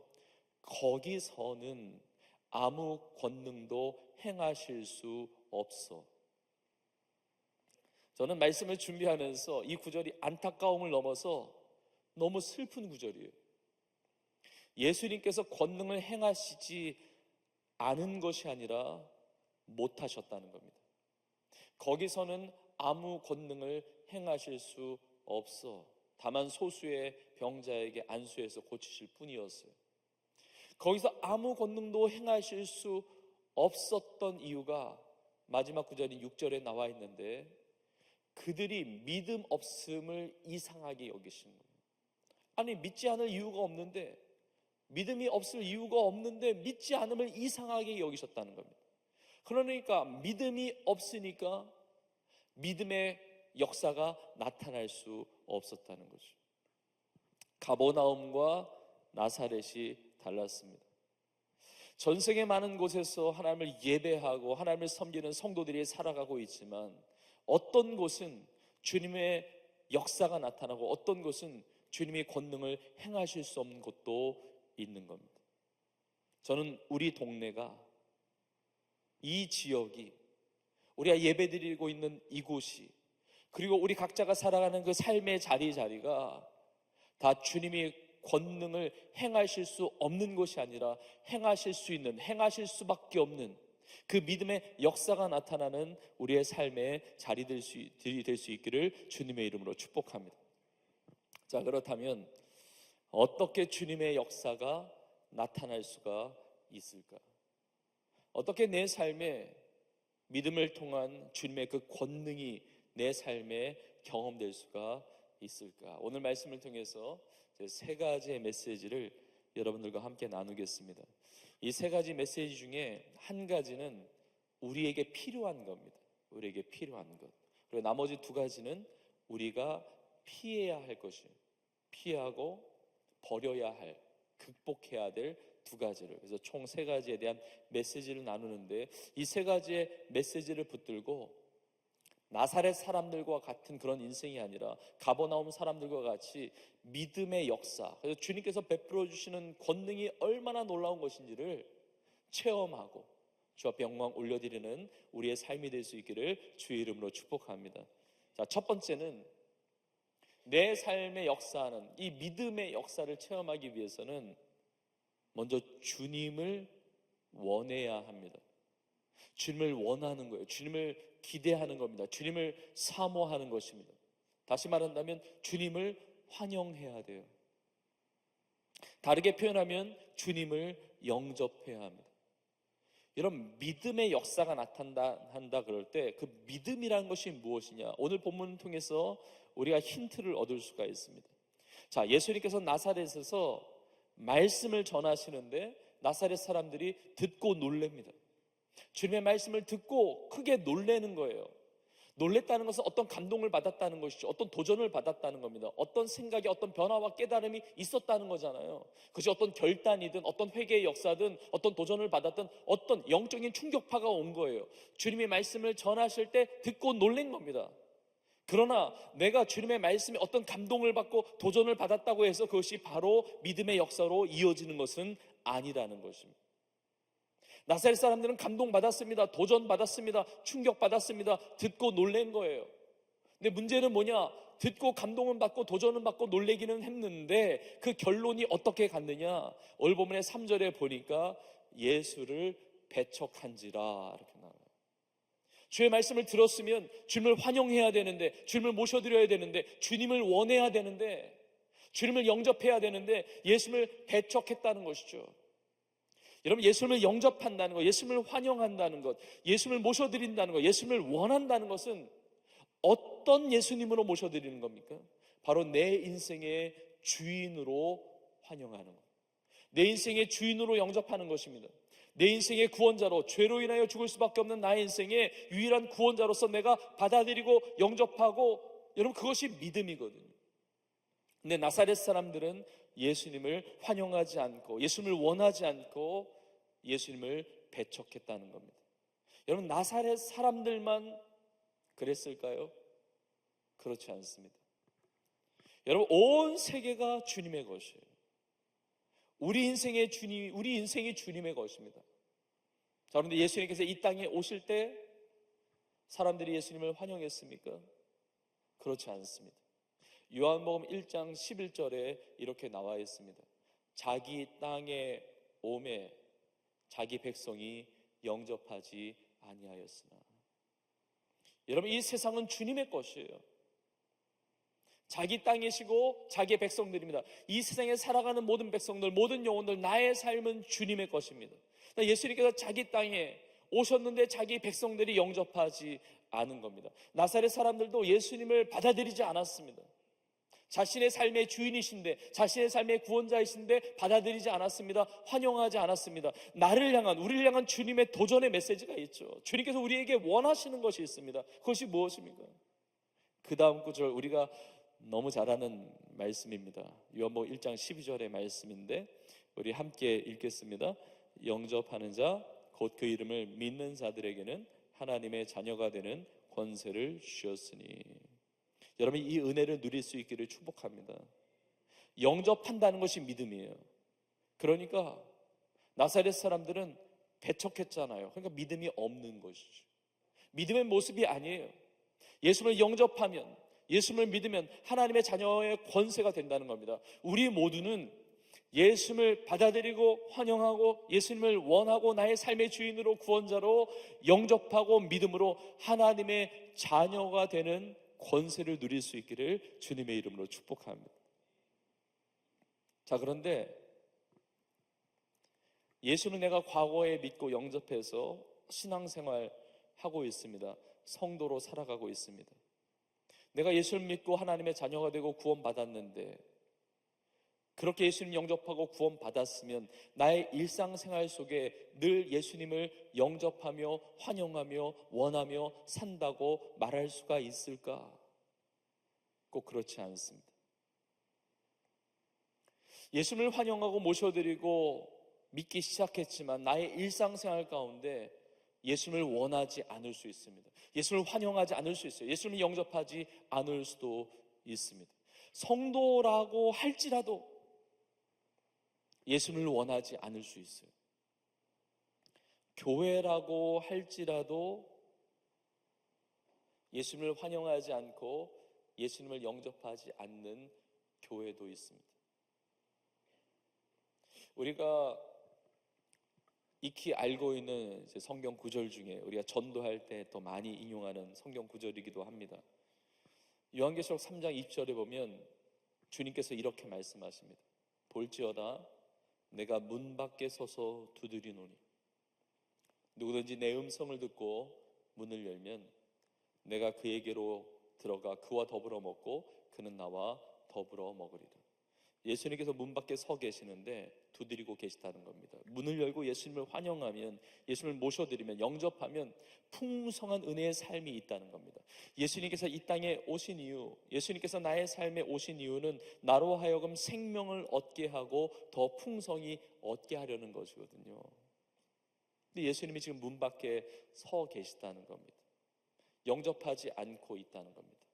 거기서는 아무 권능도 행하실 수 없어. 저는 말씀을 준비하면서 이 구절이 안타까움을 넘어서 너무 슬픈 구절이에요. 예수님께서 권능을 행하시지 않은 것이 아니라 못하셨다는 겁니다. 거기서는 아무 권능을 행하실 수 없어. 다만 소수의 병자에게 안수해서 고치실 뿐이었어요. 거기서 아무 권능도 행하실 수 없었던 이유가 마지막 구절인 6절에 나와 있는데 그들이 믿음 없음을 이상하게 여기신 거예요. 아니 믿지 않을 이유가 없는데 믿음이 없을 이유가 없는데 믿지 않음을 이상하게 여기셨다는 겁니다. 그러니까 믿음이 없으니까 믿음의 역사가 나타날 수 없었다는 거죠. 가버나움과 나사렛이 달랐습니다. 전 세계 많은 곳에서 하나님을 예배하고 하나님을 섬기는 성도들이 살아가고 있지만 어떤 곳은 주님의 역사가 나타나고 어떤 곳은 주님의 권능을 행하실 수 없는 곳도 있는 겁니다. 저는 우리 동네가, 이 지역이, 우리가 예배드리고 있는 이곳이, 그리고 우리 각자가 살아가는 그 삶의 자리가 다 주님이 권능을 행하실 수 없는 것이 아니라 행하실 수 있는, 행하실 수밖에 없는 그 믿음의 역사가 나타나는 우리의 삶의 자리들이 될 수 있기를 주님의 이름으로 축복합니다. 자, 그렇다면 어떻게 주님의 역사가 나타날 수가 있을까? 어떻게 내 삶에 믿음을 통한 주님의 그 권능이 내 삶에 경험될 수가 있을까? 오늘 말씀을 통해서 세 가지의 메시지를 여러분들과 함께 나누겠습니다. 이 세 가지 메시지 중에 한 가지는 우리에게 필요한 겁니다. 우리에게 필요한 것. 그리고 나머지 두 가지는 우리가 피해야 할 것이에요. 피하고 버려야 할, 극복해야 될 두 가지를. 그래서 총 세 가지에 대한 메시지를 나누는데, 이 세 가지의 메시지를 붙들고 나사렛 사람들과 같은 그런 인생이 아니라 가버나움 사람들과 같이 믿음의 역사, 그래서 주님께서 베풀어 주시는 권능이 얼마나 놀라운 것인지를 체험하고 주 앞에 영광 올려드리는 우리의 삶이 될 수 있기를 주의 이름으로 축복합니다. 자, 첫 번째는 내 삶의 역사는, 이 믿음의 역사를 체험하기 위해서는 먼저 주님을 원해야 합니다. 주님을 원하는 거예요. 주님을 기대하는 겁니다. 주님을 사모하는 것입니다. 다시 말한다면 주님을 환영해야 돼요. 다르게 표현하면 주님을 영접해야 합니다. 이런 믿음의 역사가 나타난다 그럴 때 그 믿음이라는 것이 무엇이냐? 오늘 본문을 통해서 우리가 힌트를 얻을 수가 있습니다. 자, 예수님께서 나사렛에서 말씀을 전하시는데 나사렛 사람들이 듣고 놀랍니다. 주님의 말씀을 듣고 크게 놀라는 거예요. 놀랬다는 것은 어떤 감동을 받았다는 것이죠. 어떤 도전을 받았다는 겁니다. 어떤 생각이, 어떤 변화와 깨달음이 있었다는 거잖아요. 그것이 어떤 결단이든 어떤 회개의 역사든 어떤 도전을 받았든 어떤 영적인 충격파가 온 거예요. 주님의 말씀을 전하실 때 듣고 놀란 겁니다. 그러나 내가 주님의 말씀에 어떤 감동을 받고 도전을 받았다고 해서 그것이 바로 믿음의 역사로 이어지는 것은 아니라는 것입니다. 나사렛 사람들은 감동받았습니다. 도전받았습니다. 충격받았습니다. 듣고 놀란 거예요. 근데 문제는 뭐냐? 듣고 감동은 받고 도전은 받고 놀래기는 했는데 그 결론이 어떻게 갔느냐? 오늘 본문의 3절에 보니까 예수를 배척한지라 이렇게 나와요. 주의 말씀을 들었으면 주님을 환영해야 되는데, 주님을 모셔드려야 되는데, 주님을 원해야 되는데, 주님을 영접해야 되는데 예수님을 배척했다는 것이죠. 여러분, 예수님을 영접한다는 것, 예수님을 환영한다는 것, 예수님을 모셔드린다는 것, 예수님을 원한다는 것은 어떤 예수님으로 모셔드리는 겁니까? 바로 내 인생의 주인으로 환영하는 것, 내 인생의 주인으로 영접하는 것입니다. 내 인생의 구원자로, 죄로 인하여 죽을 수밖에 없는 나의 인생의 유일한 구원자로서 내가 받아들이고 영접하고, 여러분, 그것이 믿음이거든요. 근데 나사렛 사람들은 예수님을 환영하지 않고 예수님을 원하지 않고 예수님을 배척했다는 겁니다. 여러분, 나사렛 사람들만 그랬을까요? 그렇지 않습니다. 여러분, 온 세계가 주님의 것이에요. 우리 인생이 주님의 것입니다. 자, 그런데 예수님께서 이 땅에 오실 때 사람들이 예수님을 환영했습니까? 그렇지 않습니다. 요한복음 1장 11절에 이렇게 나와 있습니다. 자기 땅에 오매 자기 백성이 영접하지 아니하였으나. 여러분, 이 세상은 주님의 것이에요. 자기 땅이시고 자기의 백성들입니다. 이 세상에 살아가는 모든 백성들, 모든 영혼들, 나의 삶은 주님의 것입니다. 예수님께서 자기 땅에 오셨는데 자기 백성들이 영접하지 않은 겁니다. 나사렛 사람들도 예수님을 받아들이지 않았습니다. 자신의 삶의 주인이신데, 자신의 삶의 구원자이신데 받아들이지 않았습니다. 환영하지 않았습니다. 나를 향한, 우리를 향한 주님의 도전의 메시지가 있죠. 주님께서 우리에게 원하시는 것이 있습니다. 그것이 무엇입니까? 그 다음 구절, 우리가 너무 잘 아는 말씀입니다. 요한복음 1장 12절의 말씀인데 우리 함께 읽겠습니다. 영접하는 자, 곧 그 이름을 믿는 자들에게는 하나님의 자녀가 되는 권세를 주셨으니. 여러분, 이 은혜를 누릴 수 있기를 축복합니다. 영접한다는 것이 믿음이에요. 그러니까 나사렛 사람들은 배척했잖아요. 그러니까 믿음이 없는 것이죠. 믿음의 모습이 아니에요. 예수를 영접하면, 예수를 믿으면 하나님의 자녀의 권세가 된다는 겁니다. 우리 모두는 예수를 받아들이고 환영하고 예수님을 원하고 나의 삶의 주인으로 구원자로 영접하고 믿음으로 하나님의 자녀가 되는 권세를 누릴 수 있기를 주님의 이름으로 축복합니다. 자, 그런데 예수는 내가 과거에 믿고 영접해서 신앙생활 하고 있습니다. 성도로 살아가고 있습니다. 내가 예수를 믿고 하나님의 자녀가 되고 구원받았는데, 그렇게 예수님 영접하고 구원받았으면 나의 일상생활 속에 늘 예수님을 영접하며 환영하며 원하며 산다고 말할 수가 있을까? 꼭 그렇지 않습니다. 예수님을 환영하고 모셔드리고 믿기 시작했지만 나의 일상생활 가운데 예수님을 원하지 않을 수 있습니다. 예수님을 환영하지 않을 수 있어요. 예수님을 영접하지 않을 수도 있습니다. 성도라고 할지라도 예수님을 원하지 않을 수 있어요. 교회라고 할지라도 예수님을 환영하지 않고 예수님을 영접하지 않는 교회도 있습니다. 우리가 익히 알고 있는 성경 구절 중에 우리가 전도할 때 더 많이 인용하는 성경 구절이기도 합니다. 요한계시록 3장 20절에 보면 주님께서 이렇게 말씀하십니다. 볼지어다 내가 문 밖에 서서 두드리노니 누구든지 내 음성을 듣고 문을 열면 내가 그에게로 들어가 그와 더불어 먹고 그는 나와 더불어 먹으리라. 예수님께서 문 밖에 서 계시는데 두드리고 계시다는 겁니다. 문을 열고 예수님을 환영하면, 예수님을 모셔드리면, 영접하면 풍성한 은혜의 삶이 있다는 겁니다. 예수님께서 이 땅에 오신 이유, 예수님께서 나의 삶에 오신 이유는 나로 하여금 생명을 얻게 하고 더 풍성히 얻게 하려는 것이거든요. 근데 예수님이 지금 문 밖에 서 계시다는 겁니다. 영접하지 않고 있다는 겁니다.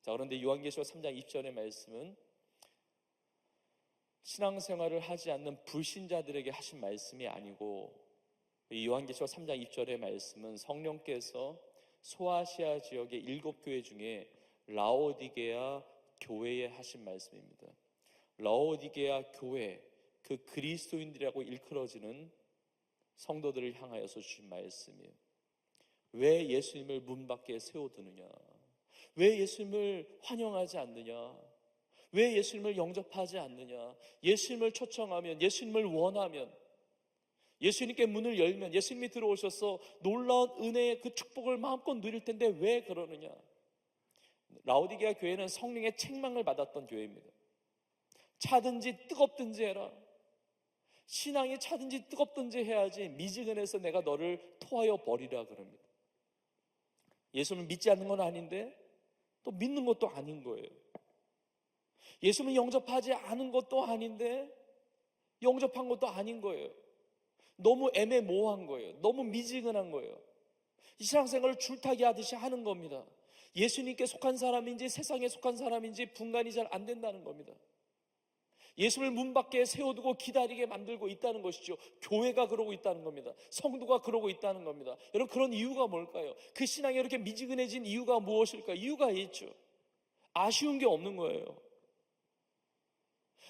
자, 그런데 요한계시록 3장 20절의 말씀은 신앙생활을 하지 않는 불신자들에게 하신 말씀이 아니고, 이 요한계시록 3장 2절의 말씀은 성령께서 소아시아 지역의 7교회 중에 라오디게아 교회에 하신 말씀입니다. 라오디게아 교회, 그 그리스도인들이라고 일컬어지는 성도들을 향하여서 주신 말씀이에요. 왜 예수님을 문 밖에 세워두느냐? 왜 예수님을 환영하지 않느냐? 왜 예수님을 영접하지 않느냐? 예수님을 초청하면, 예수님을 원하면, 예수님께 문을 열면 예수님이 들어오셔서 놀라운 은혜의 그 축복을 마음껏 누릴 텐데 왜 그러느냐? 라오디게아 교회는 성령의 책망을 받았던 교회입니다. 차든지 뜨겁든지 해라. 신앙이 차든지 뜨겁든지 해야지 미지근해서 내가 너를 토하여 버리라 그럽니다. 예수님을 믿지 않는 건 아닌데 또 믿는 것도 아닌 거예요. 예수님을 영접하지 않은 것도 아닌데 영접한 것도 아닌 거예요. 너무 애매모호한 거예요. 너무 미지근한 거예요. 이 신앙생활을 줄타기 하듯이 하는 겁니다. 예수님께 속한 사람인지 세상에 속한 사람인지 분간이 잘 안 된다는 겁니다. 예수를 문 밖에 세워두고 기다리게 만들고 있다는 것이죠. 교회가 그러고 있다는 겁니다. 성도가 그러고 있다는 겁니다. 여러분, 그런 이유가 뭘까요? 그 신앙이 이렇게 미지근해진 이유가 무엇일까요? 이유가 있죠. 아쉬운 게 없는 거예요.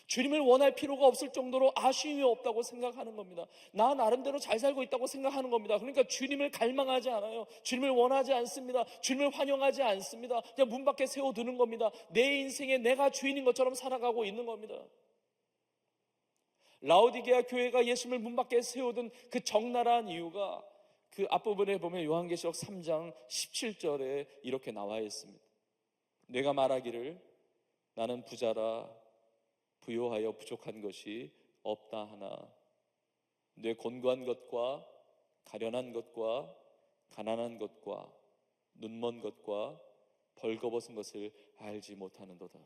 주님을 원할 필요가 없을 정도로 아쉬움이 없다고 생각하는 겁니다. 나 나름대로 잘 살고 있다고 생각하는 겁니다. 그러니까 주님을 갈망하지 않아요. 주님을 원하지 않습니다. 주님을 환영하지 않습니다. 그냥 문 밖에 세워두는 겁니다. 내 인생에 내가 주인인 것처럼 살아가고 있는 겁니다. 라오디게아 교회가 예수님을 문 밖에 세워둔 그 적나라한 이유가 그 앞부분에 보면 요한계시록 3장 17절에 이렇게 나와 있습니다. 내가 말하기를 나는 부자라 부요하여 부족한 것이 없다 하나 내 곤고한 것과 가련한 것과 가난한 것과 눈먼 것과 벌거벗은 것을 알지 못하는도다.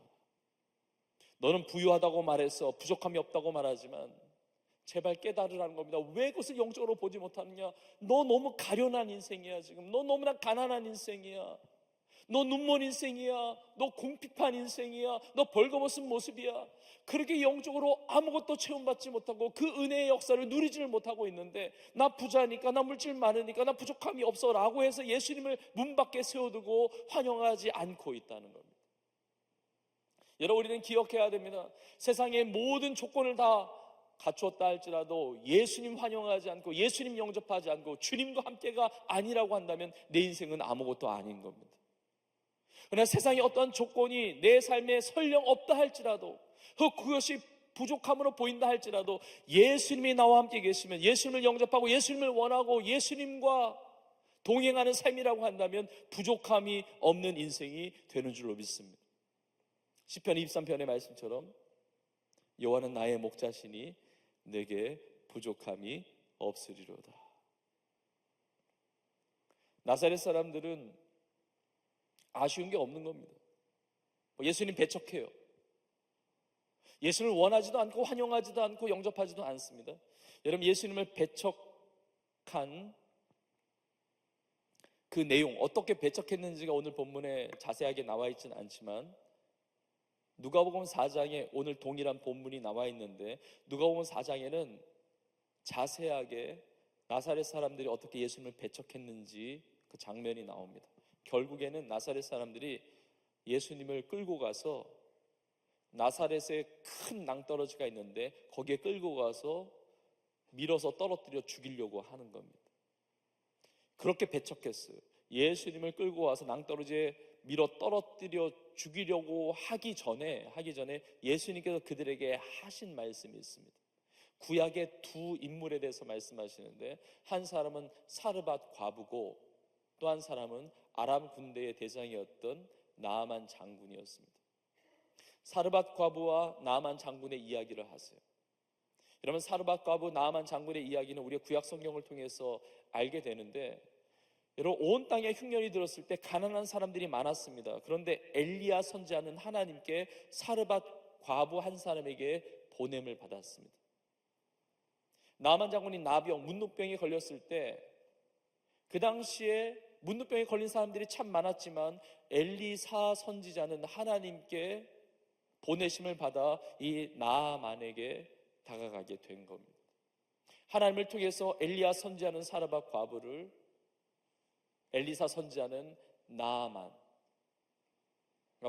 너는 부유하다고 말해서 부족함이 없다고 말하지만 제발 깨달으라는 겁니다. 왜 그것을 영적으로 보지 못하느냐? 너 너무 가련한 인생이야. 지금 너 너무나 가난한 인생이야. 너 눈먼 인생이야. 너 궁핍한 인생이야. 너 벌거벗은 모습이야. 그렇게 영적으로 아무것도 체험받지 못하고 그 은혜의 역사를 누리지를 못하고 있는데, 나 부자니까, 나 물질 많으니까, 나 부족함이 없어 라고 해서 예수님을 문 밖에 세워두고 환영하지 않고 있다는 겁니다. 여러분, 우리는 기억해야 됩니다. 세상의 모든 조건을 다 갖추었다 할지라도 예수님 환영하지 않고 예수님 영접하지 않고 주님과 함께가 아니라고 한다면 내 인생은 아무것도 아닌 겁니다. 그러나 세상에 어떠한 조건이 내 삶에 설령 없다 할지라도, 그것이 부족함으로 보인다 할지라도 예수님이 나와 함께 계시면, 예수님을 영접하고 예수님을 원하고 예수님과 동행하는 삶이라고 한다면 부족함이 없는 인생이 되는 줄로 믿습니다. 시편 23편의 말씀처럼 여호와는 나의 목자시니 내게 부족함이 없으리로다. 나사렛 사람들은 아쉬운 게 없는 겁니다. 예수님 배척해요. 예수님을 원하지도 않고 환영하지도 않고 영접하지도 않습니다. 여러분, 예수님을 배척한 그 내용, 어떻게 배척했는지가 오늘 본문에 자세하게 나와 있지는 않지만, 누가복음 4장에 오늘 동일한 본문이 나와 있는데, 누가복음 4장에는 자세하게 나사렛 사람들이 어떻게 예수님을 배척했는지 그 장면이 나옵니다. 결국에는 나사렛 사람들이 예수님을 끌고 가서, 나사렛에 큰 낭떠러지가 있는데 거기에 끌고 가서 밀어서 떨어뜨려 죽이려고 하는 겁니다. 그렇게 배척했어요. 예수님을 끌고 와서 낭떠러지에 밀어 떨어뜨려 죽이려고 하기 전에 예수님께서 그들에게 하신 말씀이 있습니다. 구약의 두 인물에 대해서 말씀하시는데, 한 사람은 사르밧 과부고 또 한 사람은 아람 군대의 대장이었던 나아만 장군이었습니다. 사르밧 과부와 나아만 장군의 이야기를 하세요. 여러분, 사르밧 과부 나아만 장군의 이야기는 우리가 구약 성경을 통해서 알게 되는데, 여러분, 온 땅에 흉년이 들었을 때 가난한 사람들이 많았습니다. 그런데 엘리야 선지자는 하나님께 사르밧 과부 한 사람에게 보냄을 받았습니다. 나아만 장군이 나병, 문둥병이 걸렸을 때, 그 당시에 문둥병에 걸린 사람들이 참 많았지만 엘리사 선지자는 하나님께 보내심을 받아 이 나아만에게 다가가게 된 겁니다. 하나님을 통해서 엘리야 선지자는 사르밧 과부를, 엘리사 선지자는 나아만과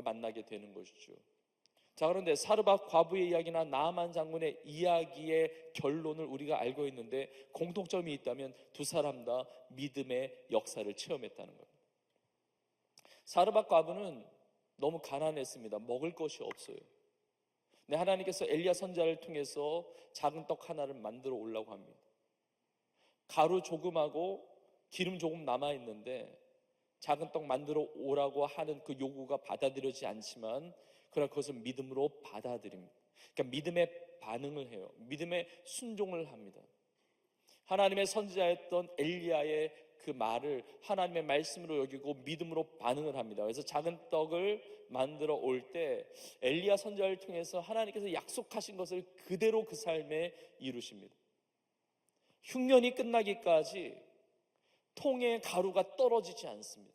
만나게 되는 것이죠. 자, 그런데 사르밧 과부의 이야기나 나아만 장군의 이야기의 결론을 우리가 알고 있는데, 공통점이 있다면 두 사람 다 믿음의 역사를 체험했다는 겁니다. 사르밧 과부는 너무 가난했습니다. 먹을 것이 없어요. 근데 하나님께서 엘리야 선지자를 통해서 작은 떡 하나를 만들어 오려고 합니다. 가루 조금하고 기름 조금 남아있는데 작은 떡 만들어 오라고 하는 그 요구가 받아들여지지 않지만, 그러나 그것을 믿음으로 받아들입니다. 그러니까 믿음의 반응을 해요. 믿음의 순종을 합니다. 하나님의 선지자였던 엘리야의 그 말을 하나님의 말씀으로 여기고 믿음으로 반응을 합니다. 그래서 작은 떡을 만들어 올 때 엘리야 선지자를 통해서 하나님께서 약속하신 것을 그대로 그 삶에 이루십니다. 흉년이 끝나기까지 통에 가루가 떨어지지 않습니다.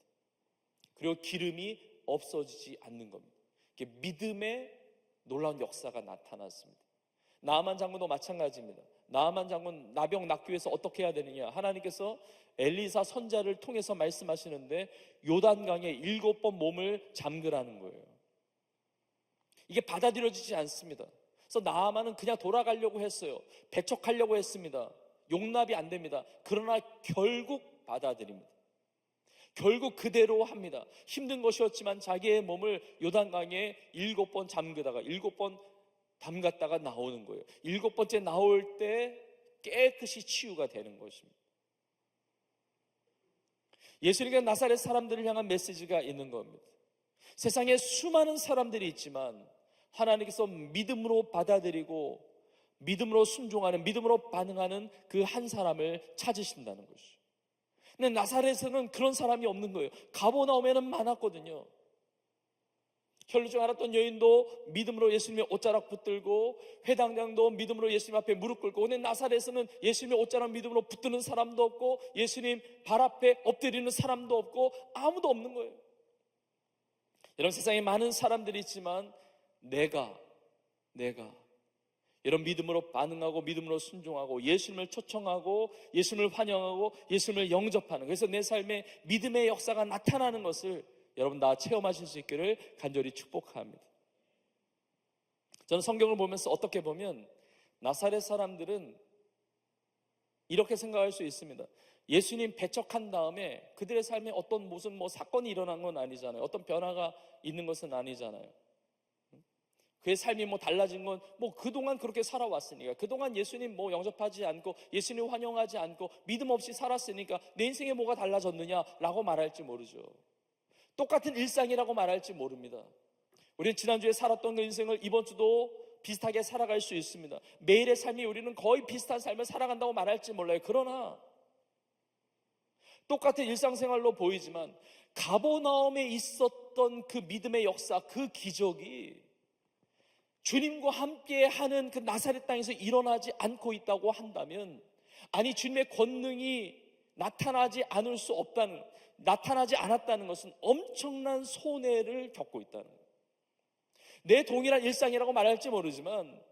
그리고 기름이 없어지지 않는 겁니다. 이게 믿음의 놀라운 역사가 나타났습니다. 나아만 장군도 마찬가지입니다. 나아만 장군 나병 낫기 위해서 어떻게 해야 되느냐? 하나님께서 엘리사 선지자를 통해서 말씀하시는데 요단강에 7번 몸을 잠그라는 거예요. 이게 받아들여지지 않습니다. 그래서 나아만은 그냥 돌아가려고 했어요. 배척하려고 했습니다. 용납이 안 됩니다. 그러나 결국 받아들입니다. 결국 그대로 합니다. 힘든 것이었지만 자기의 몸을 요단강에 7번 잠그다가 7번 담갔다가 나오는 거예요. 7번째 나올 때 깨끗이 치유가 되는 것입니다. 예수님께서 나사렛 사람들을 향한 메시지가 있는 겁니다. 세상에 수많은 사람들이 있지만 하나님께서 믿음으로 받아들이고 믿음으로 순종하는, 믿음으로 반응하는 그 한 사람을 찾으신다는 것이죠. 근데 나사렛에는 그런 사람이 없는 거예요. 가버나움에는 많았거든요. 혈루증 앓았던 여인도 믿음으로 예수님의 옷자락 붙들고, 회당장도 믿음으로 예수님 앞에 무릎 꿇고, 근데 나사렛에서는 예수님의 옷자락 믿음으로 붙드는 사람도 없고, 예수님 발 앞에 엎드리는 사람도 없고, 아무도 없는 거예요. 여러분, 세상에 많은 사람들이 있지만 내가 이런 믿음으로 반응하고 믿음으로 순종하고 예수님을 초청하고 예수님을 환영하고 예수님을 영접하는, 그래서 내 삶에 믿음의 역사가 나타나는 것을 여러분 다 체험하실 수 있기를 간절히 축복합니다. 저는 성경을 보면서 어떻게 보면 나사렛 사람들은 이렇게 생각할 수 있습니다. 예수님 배척한 다음에 그들의 삶에 어떤 무슨 사건이 일어난 건 아니잖아요. 어떤 변화가 있는 것은 아니잖아요. 그의 삶이 달라진 건 그동안 그렇게 살아왔으니까, 그동안 예수님 영접하지 않고 예수님 환영하지 않고 믿음 없이 살았으니까 내 인생에 뭐가 달라졌느냐라고 말할지 모르죠. 똑같은 일상이라고 말할지 모릅니다. 우리는 지난주에 살았던 그 인생을 이번 주도 비슷하게 살아갈 수 있습니다. 매일의 삶이 우리는 거의 비슷한 삶을 살아간다고 말할지 몰라요. 그러나 똑같은 일상생활로 보이지만 가버나움에 있었던 그 믿음의 역사, 그 기적이 주님과 함께 하는 그 나사렛 땅에서 일어나지 않고 있다고 한다면, 아니 주님의 권능이 나타나지 않았다는 것은 엄청난 손해를 겪고 있다는 거예요. 내 동일한 일상이라고 말할지 모르지만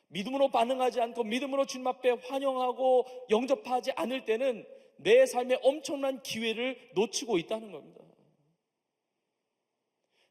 믿음으로 반응하지 않고 믿음으로 주님 앞에 환영하고 영접하지 않을 때는 내 삶에 엄청난 기회를 놓치고 있다는 겁니다.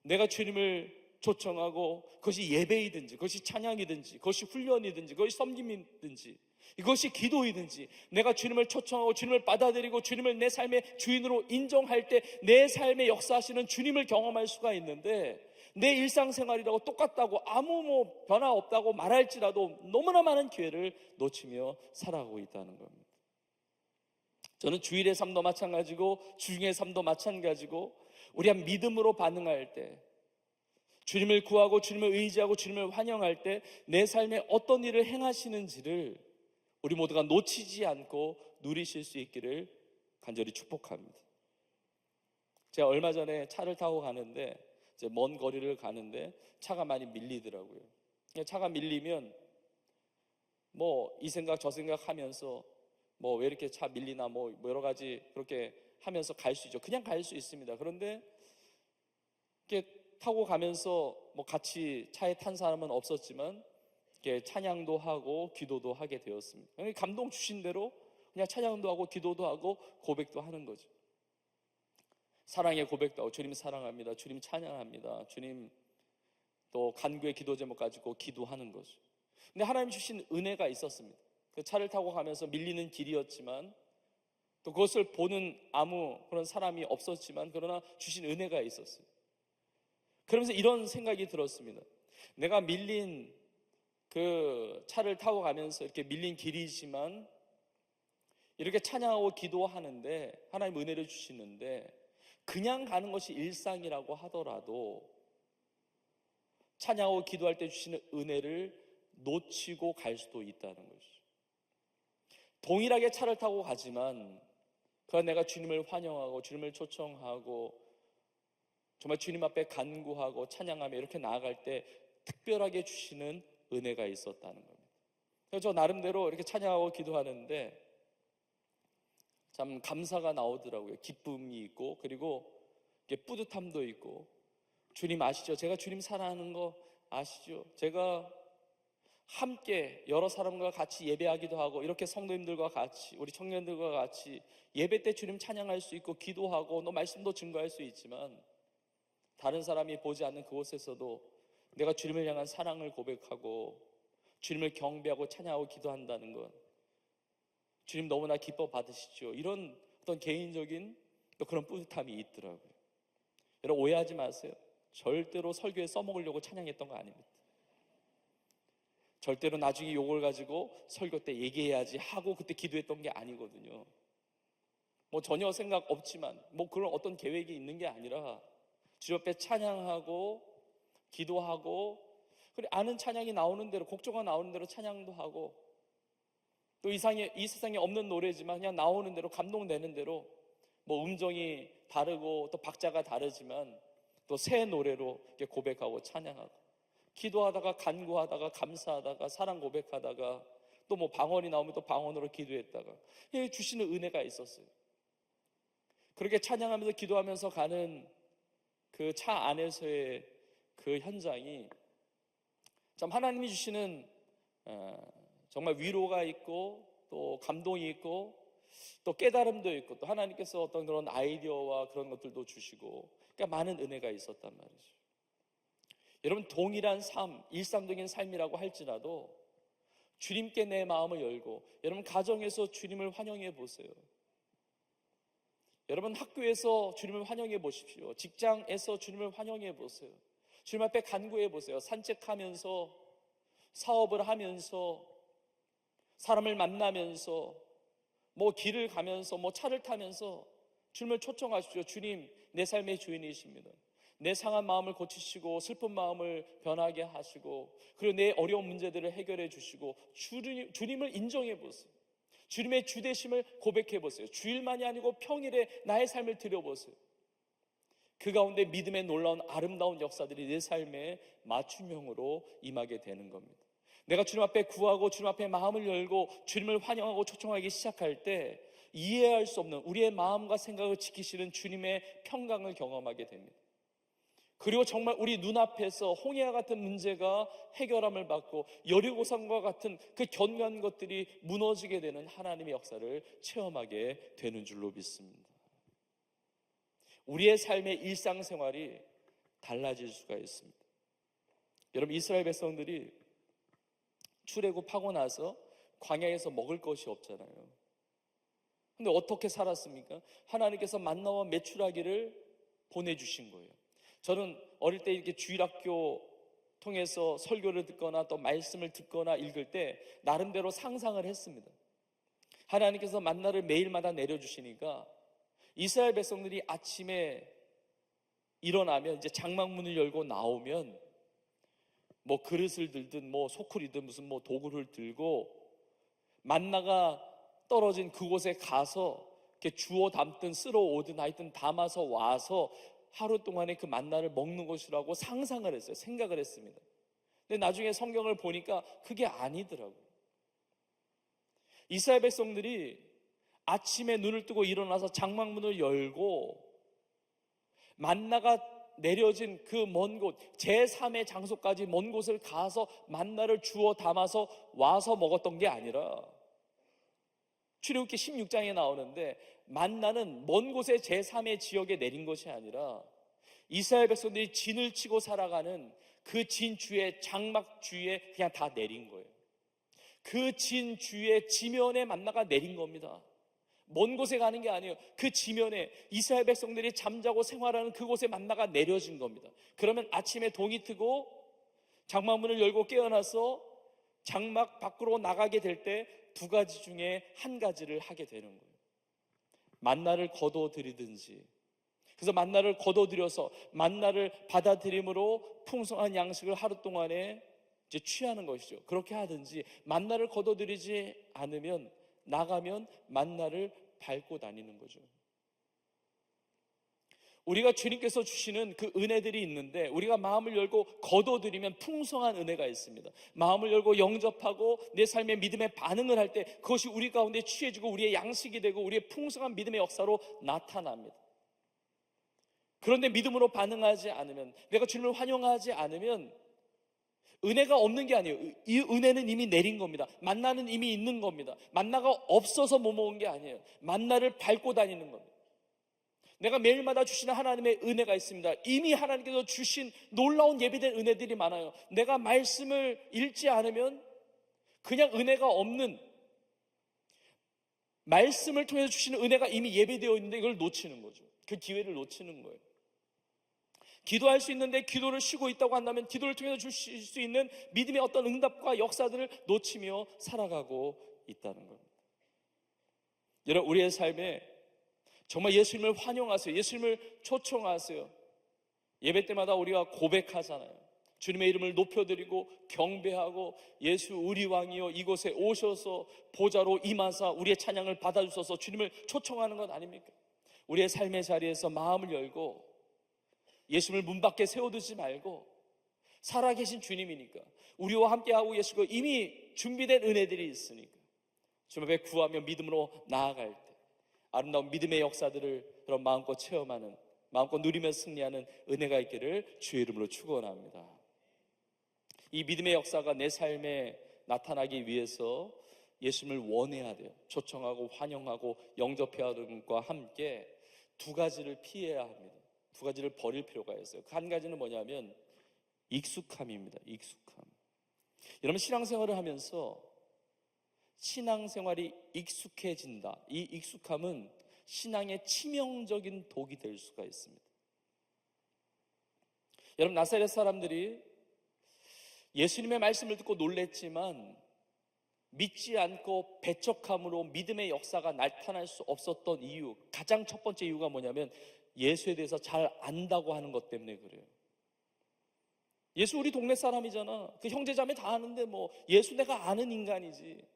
내가 주님을 초청하고, 그것이 예배이든지 그것이 찬양이든지 그것이 훈련이든지 그것이 섬김이든지 이것이 기도이든지, 내가 주님을 초청하고 주님을 받아들이고 주님을 내 삶의 주인으로 인정할 때 내 삶에 역사하시는 주님을 경험할 수가 있는데, 내 일상생활이라고 똑같다고 아무 변화 없다고 말할지라도 너무나 많은 기회를 놓치며 살아가고 있다는 겁니다. 저는 주일의 삶도 마찬가지고 주중의 삶도 마찬가지고, 우리가 믿음으로 반응할 때, 주님을 구하고 주님을 의지하고 주님을 환영할 때 내 삶에 어떤 일을 행하시는지를 우리 모두가 놓치지 않고 누리실 수 있기를 간절히 축복합니다. 제가 얼마 전에 차를 타고 가는데, 이제 먼 거리를 가는데 차가 많이 밀리더라고요. 차가 밀리면 이 생각 저 생각 하면서 왜 이렇게 차 밀리나 여러 가지 그렇게 하면서 갈 수 있죠. 그냥 갈 수 있습니다. 그런데 이렇게 타고 가면서 같이 차에 탄 사람은 없었지만 이렇게 찬양도 하고 기도도 하게 되었습니다. 감동 주신 대로 그냥 찬양도 하고 기도도 하고 고백도 하는 거죠. 사랑의 고백도 하고, 주님 사랑합니다, 주님 찬양합니다, 주님 또 간구의 기도 제목 가지고 기도하는 거죠. 근데 하나님 주신 은혜가 있었습니다. 그 차를 타고 가면서 밀리는 길이었지만, 또 그것을 보는 아무 그런 사람이 없었지만, 그러나 주신 은혜가 있었어요. 그러면서 이런 생각이 들었습니다. 내가 밀린 그 차를 타고 가면서 이렇게 밀린 길이지만 이렇게 찬양하고 기도하는데 하나님 은혜를 주시는데, 그냥 가는 것이 일상이라고 하더라도 찬양하고 기도할 때 주시는 은혜를 놓치고 갈 수도 있다는 것이죠. 동일하게 차를 타고 가지만 그가 내가 주님을 환영하고 주님을 초청하고 정말 주님 앞에 간구하고 찬양하며 이렇게 나아갈 때 특별하게 주시는 은혜가 있었다는 겁니다. 그래서 저 나름대로 이렇게 찬양하고 기도하는데 참 감사가 나오더라고요. 기쁨이 있고, 그리고 뿌듯함도 있고. 주님 아시죠? 제가 주님 사랑하는 거 아시죠? 제가 함께 여러 사람과 같이 예배하기도 하고, 이렇게 성도님들과 같이, 우리 청년들과 같이 예배 때 주님 찬양할 수 있고 기도하고 또 말씀도 증거할 수 있지만, 다른 사람이 보지 않는 그곳에서도 내가 주님을 향한 사랑을 고백하고 주님을 경배하고 찬양하고 기도한다는 것, 주님 너무나 기뻐 받으시죠. 이런 어떤 개인적인 또 그런 뿌듯함이 있더라고요. 여러분 오해하지 마세요. 절대로 설교에 써먹으려고 찬양했던 거 아닙니다. 절대로 나중에 요걸 가지고 설교 때 얘기해야지 하고 그때 기도했던 게 아니거든요. 전혀 생각 없지만 그런 어떤 계획이 있는 게 아니라 주 옆에 찬양하고 기도하고, 그리고 아는 찬양이 나오는 대로, 곡조가 나오는 대로 찬양도 하고, 또 이 세상에 없는 노래지만 그냥 나오는 대로 감동되는 대로, 음정이 다르고 또 박자가 다르지만 또 새 노래로 이렇게 고백하고 찬양하고, 기도하다가 간구하다가 감사하다가 사랑 고백하다가 또 뭐 방언이 나오면 또 방언으로 기도했다가 주시는 은혜가 있었어요. 그렇게 찬양하면서 기도하면서 가는 그 차 안에서의 그 현장이 참 하나님이 주시는 정말 위로가 있고 또 감동이 있고 또 깨달음도 있고 또 하나님께서 어떤 그런 아이디어와 그런 것들도 주시고, 그러니까 많은 은혜가 있었단 말이죠. 여러분, 동일한 삶, 일상적인 삶이라고 할지라도 주님께 내 마음을 열고, 여러분 가정에서 주님을 환영해 보세요. 여러분 학교에서 주님을 환영해 보십시오. 직장에서 주님을 환영해 보세요. 주님 앞에 간구해 보세요. 산책하면서, 사업을 하면서, 사람을 만나면서, 뭐 길을 가면서, 뭐 차를 타면서 주님을 초청하십시오. 주님, 내 삶의 주인이십니다. 내 상한 마음을 고치시고 슬픈 마음을 변하게 하시고, 그리고 내 어려운 문제들을 해결해 주시고, 주님을 인정해 보세요. 주님의 주되심을 고백해 보세요. 주일만이 아니고 평일에 나의 삶을 드려보세요. 그 가운데 믿음의 놀라운 아름다운 역사들이 내 삶의 맞춤형으로 임하게 되는 겁니다. 내가 주님 앞에 구하고 주님 앞에 마음을 열고 주님을 환영하고 초청하기 시작할 때 이해할 수 없는 우리의 마음과 생각을 지키시는 주님의 평강을 경험하게 됩니다. 그리고 정말 우리 눈앞에서 홍해와 같은 문제가 해결함을 받고 여리고성과 같은 그 견고한 것들이 무너지게 되는 하나님의 역사를 체험하게 되는 줄로 믿습니다. 우리의 삶의 일상생활이 달라질 수가 있습니다. 여러분, 이스라엘 백성들이 출애굽하고 나서 광야에서 먹을 것이 없잖아요. 근데 어떻게 살았습니까? 하나님께서 만나와 메추라기를 보내주신 거예요. 저는 어릴 때 이렇게 주일학교 통해서 설교를 듣거나 또 말씀을 듣거나 읽을 때 나름대로 상상을 했습니다. 하나님께서 만나를 매일마다 내려주시니까 이스라엘 백성들이 아침에 일어나면 이제 장막문을 열고 나오면 뭐 그릇을 들든 뭐 소쿠리든 무슨 뭐 도구를 들고 만나가 떨어진 그곳에 가서 이렇게 주워 담든 쓸어 오든 하여튼 담아서 와서 하루 동안에 그 만나를 먹는 것이라고 상상을 했어요. 생각을 했습니다. 근데 나중에 성경을 보니까 그게 아니더라고요. 이스라엘 백성들이 아침에 눈을 뜨고 일어나서 장막문을 열고 만나가 내려진 그 먼 곳, 제3의 장소까지 먼 곳을 가서 만나를 주워 담아서 와서 먹었던 게 아니라, 출애굽기 16장에 나오는데 만나는 먼 곳의 제3의 지역에 내린 것이 아니라 이스라엘 백성들이 진을 치고 살아가는 그 진 주의 장막 주위에 그냥 다 내린 거예요. 그 진 주위에 지면에 만나가 내린 겁니다. 먼 곳에 가는 게 아니에요. 그 지면에 이스라엘 백성들이 잠자고 생활하는 그곳에 만나가 내려진 겁니다. 그러면 아침에 동이 트고 장막문을 열고 깨어나서 장막 밖으로 나가게 될 때 두 가지 중에 한 가지를 하게 되는 거예요. 만나를 거둬들이든지, 그래서 만나를 거둬들여서 만나를 받아들임으로 풍성한 양식을 하루 동안에 이제 취하는 것이죠. 그렇게 하든지, 만나를 거둬들이지 않으면 나가면 만나를 밟고 다니는 거죠. 우리가 주님께서 주시는 그 은혜들이 있는데 우리가 마음을 열고 거둬들이면 풍성한 은혜가 있습니다. 마음을 열고 영접하고 내 삶의 믿음의 반응을 할 때 그것이 우리 가운데 취해지고 우리의 양식이 되고 우리의 풍성한 믿음의 역사로 나타납니다. 그런데 믿음으로 반응하지 않으면, 내가 주님을 환영하지 않으면 은혜가 없는 게 아니에요. 이 은혜는 이미 내린 겁니다. 만나는 이미 있는 겁니다. 만나가 없어서 못 먹은 게 아니에요. 만나를 밟고 다니는 겁니다. 내가 매일마다 주시는 하나님의 은혜가 있습니다. 이미 하나님께서 주신 놀라운 예비된 은혜들이 많아요. 내가 말씀을 읽지 않으면 그냥 은혜가 없는, 말씀을 통해서 주시는 은혜가 이미 예비되어 있는데 이걸 놓치는 거죠. 그 기회를 놓치는 거예요. 기도할 수 있는데 기도를 쉬고 있다고 한다면 기도를 통해서 주실 수 있는 믿음의 어떤 응답과 역사들을 놓치며 살아가고 있다는 겁니다. 여러분, 우리의 삶에 정말 예수님을 환영하세요. 예수님을 초청하세요. 예배 때마다 우리가 고백하잖아요. 주님의 이름을 높여드리고 경배하고, 예수 우리 왕이여 이곳에 오셔서 보좌로 임하사 우리의 찬양을 받아주셔서 주님을 초청하는 것 아닙니까? 우리의 삶의 자리에서 마음을 열고 예수님을 문 밖에 세워두지 말고 살아계신 주님이니까 우리와 함께하고 계시고 이미 준비된 은혜들이 있으니까 주님 앞에 구하며 믿음으로 나아갈 때 아름다운 믿음의 역사들을 그런 마음껏 체험하는, 마음껏 누리며 승리하는 은혜가 있기를 주의 이름으로 축원합니다. 이 믿음의 역사가 내 삶에 나타나기 위해서 예수님을 원해야 돼요. 초청하고 환영하고 영접해야 하는 것과 함께 두 가지를 피해야 합니다. 두 가지를 버릴 필요가 있어요. 한 가지는 뭐냐면 익숙함입니다. 익숙함. 여러분, 신앙생활을 하면서 신앙생활이 익숙해진다. 이 익숙함은 신앙의 치명적인 독이 될 수가 있습니다. 여러분, 나사렛 사람들이 예수님의 말씀을 듣고 놀랬지만 믿지 않고 배척함으로 믿음의 역사가 나타날 수 없었던 이유, 가장 첫 번째 이유가 뭐냐면 예수에 대해서 잘 안다고 하는 것 때문에 그래요. 예수 우리 동네 사람이잖아. 그 형제자매 다 아는데 뭐 예수 내가 아는 인간이지.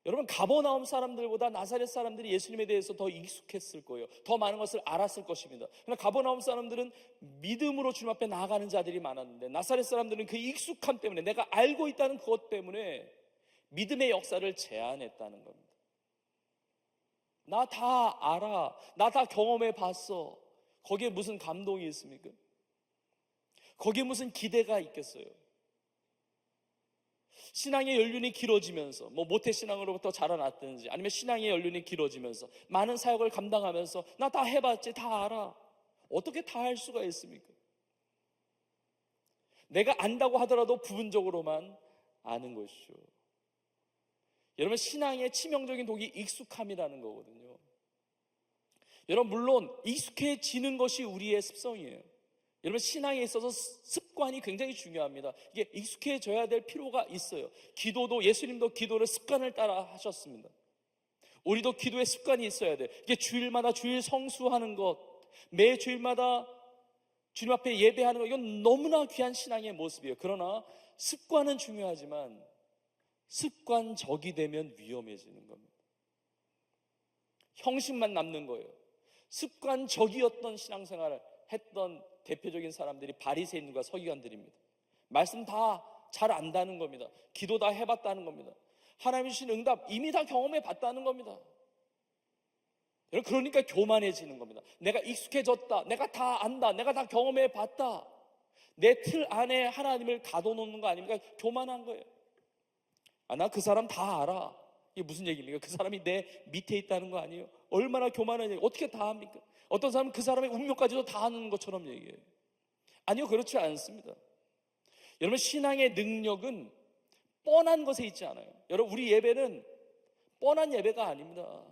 여러분, 가버나움 사람들보다 나사렛 사람들이 예수님에 대해서 더 익숙했을 거예요. 더 많은 것을 알았을 것입니다. 그러나 가버나움 사람들은 믿음으로 주님 앞에 나아가는 자들이 많았는데 나사렛 사람들은 그 익숙함 때문에, 내가 알고 있다는 그것 때문에 믿음의 역사를 제한했다는 겁니다. 나 다 알아. 나 다 경험해 봤어. 거기에 무슨 감동이 있습니까? 거기에 무슨 기대가 있겠어요? 신앙의 연륜이 길어지면서, 뭐 모태신앙으로부터 자라났든지 아니면 신앙의 연륜이 길어지면서 많은 사역을 감당하면서 나 다 해봤지, 다 알아. 어떻게 다 할 수가 있습니까? 내가 안다고 하더라도 부분적으로만 아는 것이죠. 여러분, 신앙의 치명적인 독이 익숙함이라는 거거든요. 여러분, 물론 익숙해지는 것이 우리의 습성이에요. 여러분, 신앙에 있어서 습관이 굉장히 중요합니다. 이게 익숙해져야 될 필요가 있어요. 기도도, 예수님도 기도를 습관을 따라 하셨습니다. 우리도 기도의 습관이 있어야 돼. 이게 주일마다 주일 성수하는 것, 매 주일마다 주님 앞에 예배하는 것, 이건 너무나 귀한 신앙의 모습이에요. 그러나 습관은 중요하지만 습관적이 되면 위험해지는 겁니다. 형식만 남는 거예요. 습관적이었던 신앙생활을 했던 대표적인 사람들이 바리새인들과 서기관들입니다. 말씀 다 잘 안다는 겁니다. 기도 다 해봤다는 겁니다. 하나님이 주신 응답 이미 다 경험해 봤다는 겁니다. 그러니까 교만해지는 겁니다. 내가 익숙해졌다, 내가 다 안다, 내가 다 경험해 봤다, 내 틀 안에 하나님을 가둬놓는 거 아닙니까? 교만한 거예요. 나 그 사람 다 알아. 이게 무슨 얘기입니까? 그 사람이 내 밑에 있다는 거 아니에요? 얼마나 교만한 얘기, 어떻게 다 합니까? 어떤 사람은 그 사람의 운명까지도 다 아는 것처럼 얘기해요. 아니요, 그렇지 않습니다. 여러분, 신앙의 능력은 뻔한 것에 있지 않아요. 여러분, 우리 예배는 뻔한 예배가 아닙니다.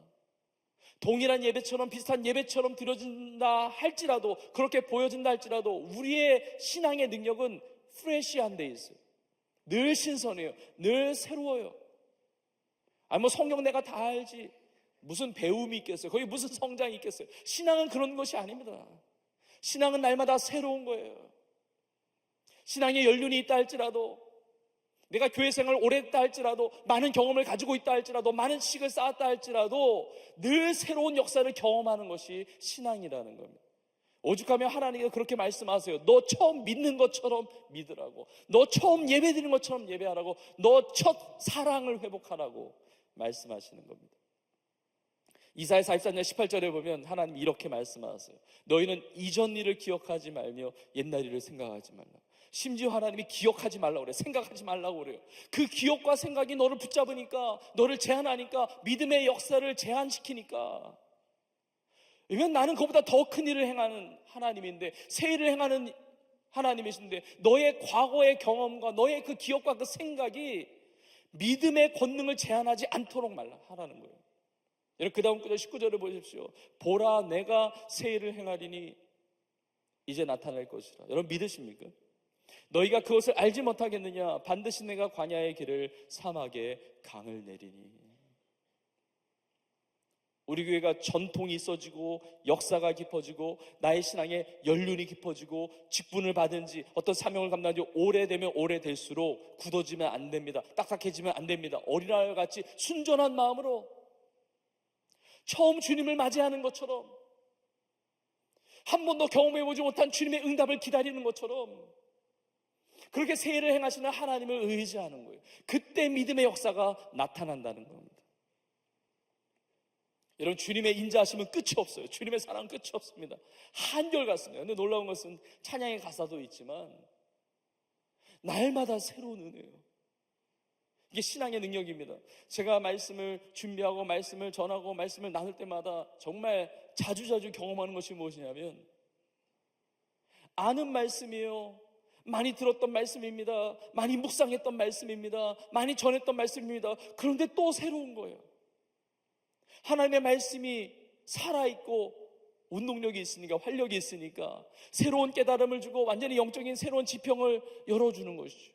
동일한 예배처럼, 비슷한 예배처럼 드려진다 할지라도, 그렇게 보여진다 할지라도 우리의 신앙의 능력은 프레시한 데 있어요. 늘 신선해요. 늘 새로워요. 뭐 성경 내가 다 알지, 무슨 배움이 있겠어요? 거기 무슨 성장이 있겠어요? 신앙은 그런 것이 아닙니다. 신앙은 날마다 새로운 거예요. 신앙의 연륜이 있다 할지라도, 내가 교회 생활 오래 했다 할지라도, 많은 경험을 가지고 있다 할지라도, 많은 지식을 쌓았다 할지라도 늘 새로운 역사를 경험하는 것이 신앙이라는 겁니다. 오죽하면 하나님께서 그렇게 말씀하세요. 너 처음 믿는 것처럼 믿으라고, 너 처음 예배드리는 것처럼 예배하라고, 너 첫 사랑을 회복하라고 말씀하시는 겁니다. 이사야 44장 18절에 보면 하나님이 이렇게 말씀하세요. 너희는 이전 일을 기억하지 말며 옛날 일을 생각하지 말라. 심지어 하나님이 기억하지 말라고 그래요. 생각하지 말라고 그래요. 그 기억과 생각이 너를 붙잡으니까, 너를 제한하니까, 믿음의 역사를 제한시키니까. 왜냐면 나는 그보다 더 큰 일을 행하는 하나님인데, 새 일을 행하는 하나님이신데, 너의 과거의 경험과 너의 그 기억과 그 생각이 믿음의 권능을 제한하지 않도록 말라 하라는 거예요. 여러분, 그 다음 구절 19절을 보십시오. 보라, 내가 새 일을 행하리니 이제 나타날 것이라. 여러분, 믿으십니까? 너희가 그것을 알지 못하겠느냐? 반드시 내가 광야의 길을 사막에 강을 내리니. 우리 교회가 전통이 있어지고 역사가 깊어지고 나의 신앙의 연륜이 깊어지고 직분을 받은 지, 어떤 사명을 감당한 지 오래되면 오래될수록 굳어지면 안 됩니다. 딱딱해지면 안 됩니다. 어린아이와 같이 순전한 마음으로 처음 주님을 맞이하는 것처럼, 한 번도 경험해보지 못한 주님의 응답을 기다리는 것처럼 그렇게 세일을 행하시는 하나님을 의지하는 거예요. 그때 믿음의 역사가 나타난다는 겁니다. 여러분, 주님의 인자하심은 끝이 없어요. 주님의 사랑은 끝이 없습니다. 한결같습니다. 근데 놀라운 것은 찬양의 가사도 있지만 날마다 새로운 은혜예요. 이게 신앙의 능력입니다. 제가 말씀을 준비하고 말씀을 전하고 말씀을 나눌 때마다 정말 자주자주 경험하는 것이 무엇이냐면, 아는 말씀이에요. 많이 들었던 말씀입니다. 많이 묵상했던 말씀입니다. 많이 전했던 말씀입니다. 그런데 또 새로운 거예요. 하나님의 말씀이 살아있고 운동력이 있으니까, 활력이 있으니까 새로운 깨달음을 주고 완전히 영적인 새로운 지평을 열어주는 것이죠.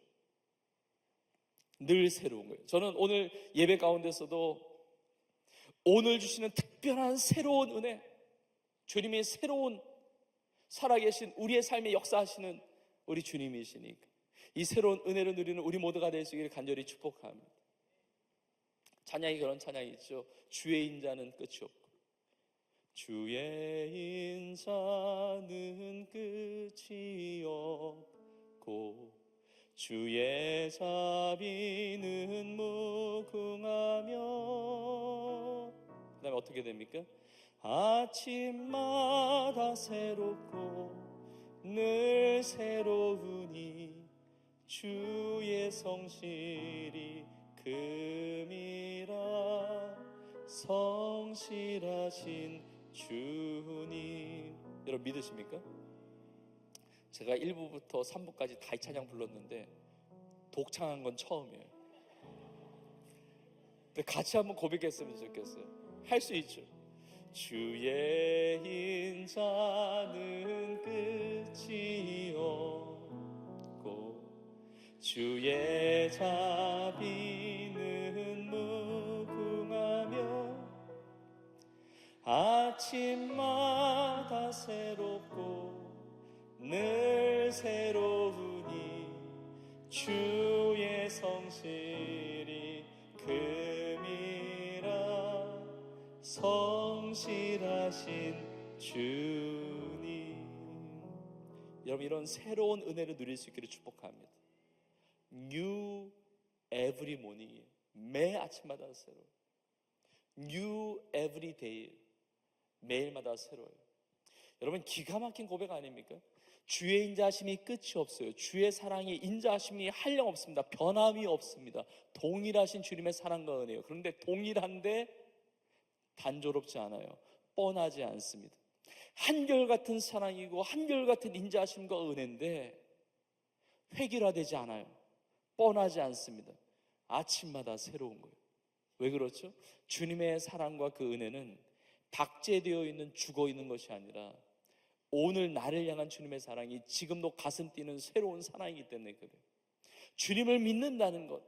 늘 새로운 거예요. 저는 오늘 예배 가운데서도 오늘 주시는 특별한 새로운 은혜, 주님이 새로운 살아계신 우리의 삶에 역사하시는 우리 주님이시니까 이 새로운 은혜를 누리는 우리 모두가 될 수 있기를 간절히 축복합니다. 찬양이 그런 찬양이 있죠. 주의 인자는 끝이 없고, 주의 인자는 끝이 없고, 주의 자비는 무궁하며. 그 다음에 어떻게 됩니까? 아침마다 새롭고 늘 새로우니 주의 성실이 금이라. 성실하신 주님, 여러분 믿으십니까? 제가 1부부터 3부까지 다 이 찬양 불렀는데 독창한 건 처음이에요. 근데 같이 한번 고백했으면 좋겠어요. 할 수 있죠. 주의 인자는 끝이 없고, 주의 자비는 무궁하며, 아침마다 새롭고 늘 새로우니 주의 성실이 금이라. 성실하신 주님. 여러분, 이런 새로운 은혜를 누릴 수 있기를 축복합니다. New every morning, 매 아침마다 새로워요. New every day, 매일마다 새로워요. 여러분, 기가 막힌 고백 아닙니까? 주의 인자하심이 끝이 없어요. 주의 사랑이, 인자하심이 한량없습니다. 변함이 없습니다. 동일하신 주님의 사랑과 은혜예요. 그런데 동일한데 단조롭지 않아요. 뻔하지 않습니다. 한결같은 사랑이고 한결같은 인자하심과 은혜인데 획일화되지 않아요. 뻔하지 않습니다. 아침마다 새로운 거예요. 왜 그렇죠? 주님의 사랑과 그 은혜는 박제되어 있는, 죽어 있는 것이 아니라 오늘 나를 향한 주님의 사랑이 지금도 가슴 뛰는 새로운 사랑이기 때문에 그래요. 주님을 믿는다는 것,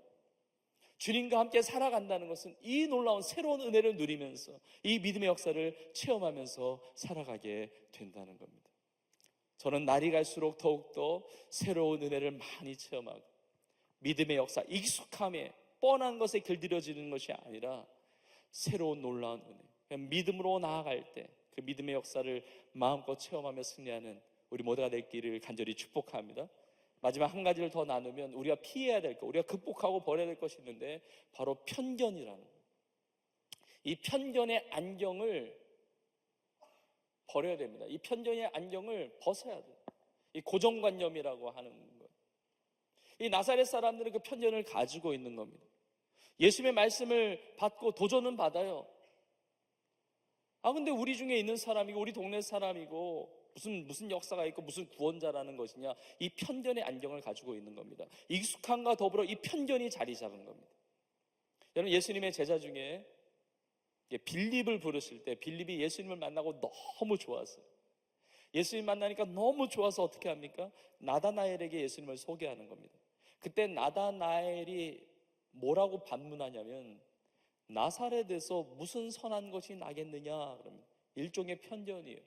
주님과 함께 살아간다는 것은 이 놀라운 새로운 은혜를 누리면서 이 믿음의 역사를 체험하면서 살아가게 된다는 겁니다. 저는 날이 갈수록 더욱더 새로운 은혜를 많이 체험하고 믿음의 역사, 익숙함에 뻔한 것에 길들여지는 것이 아니라 새로운 놀라운 은혜, 믿음으로 나아갈 때 그 믿음의 역사를 마음껏 체험하며 승리하는 우리 모두가 될 길을 간절히 축복합니다. 마지막 한 가지를 더 나누면 우리가 피해야 될 것, 우리가 극복하고 버려야 될 것이 있는데 바로 편견이라는 거예요. 이 편견의 안경을 버려야 됩니다. 이 편견의 안경을 벗어야 돼요. 이 고정관념이라고 하는 거예요. 이 나사렛 사람들은 그 편견을 가지고 있는 겁니다. 예수님의 말씀을 받고 도전은 받아요. 근데 우리 중에 있는 사람이고 우리 동네 사람이고 무슨 역사가 있고 무슨 구원자라는 것이냐, 이 편견의 안경을 가지고 있는 겁니다. 익숙함과 더불어 이 편견이 자리 잡은 겁니다. 여러분, 예수님의 제자 중에 빌립을 부르실 때 빌립이 예수님을 만나고 너무 좋았어요. 예수님 만나니까 너무 좋아서 어떻게 합니까? 나다나엘에게 예수님을 소개하는 겁니다. 그때 나다나엘이 뭐라고 반문하냐면, 나사렛에서 무슨 선한 것이 나겠느냐, 그러면 일종의 편견이에요.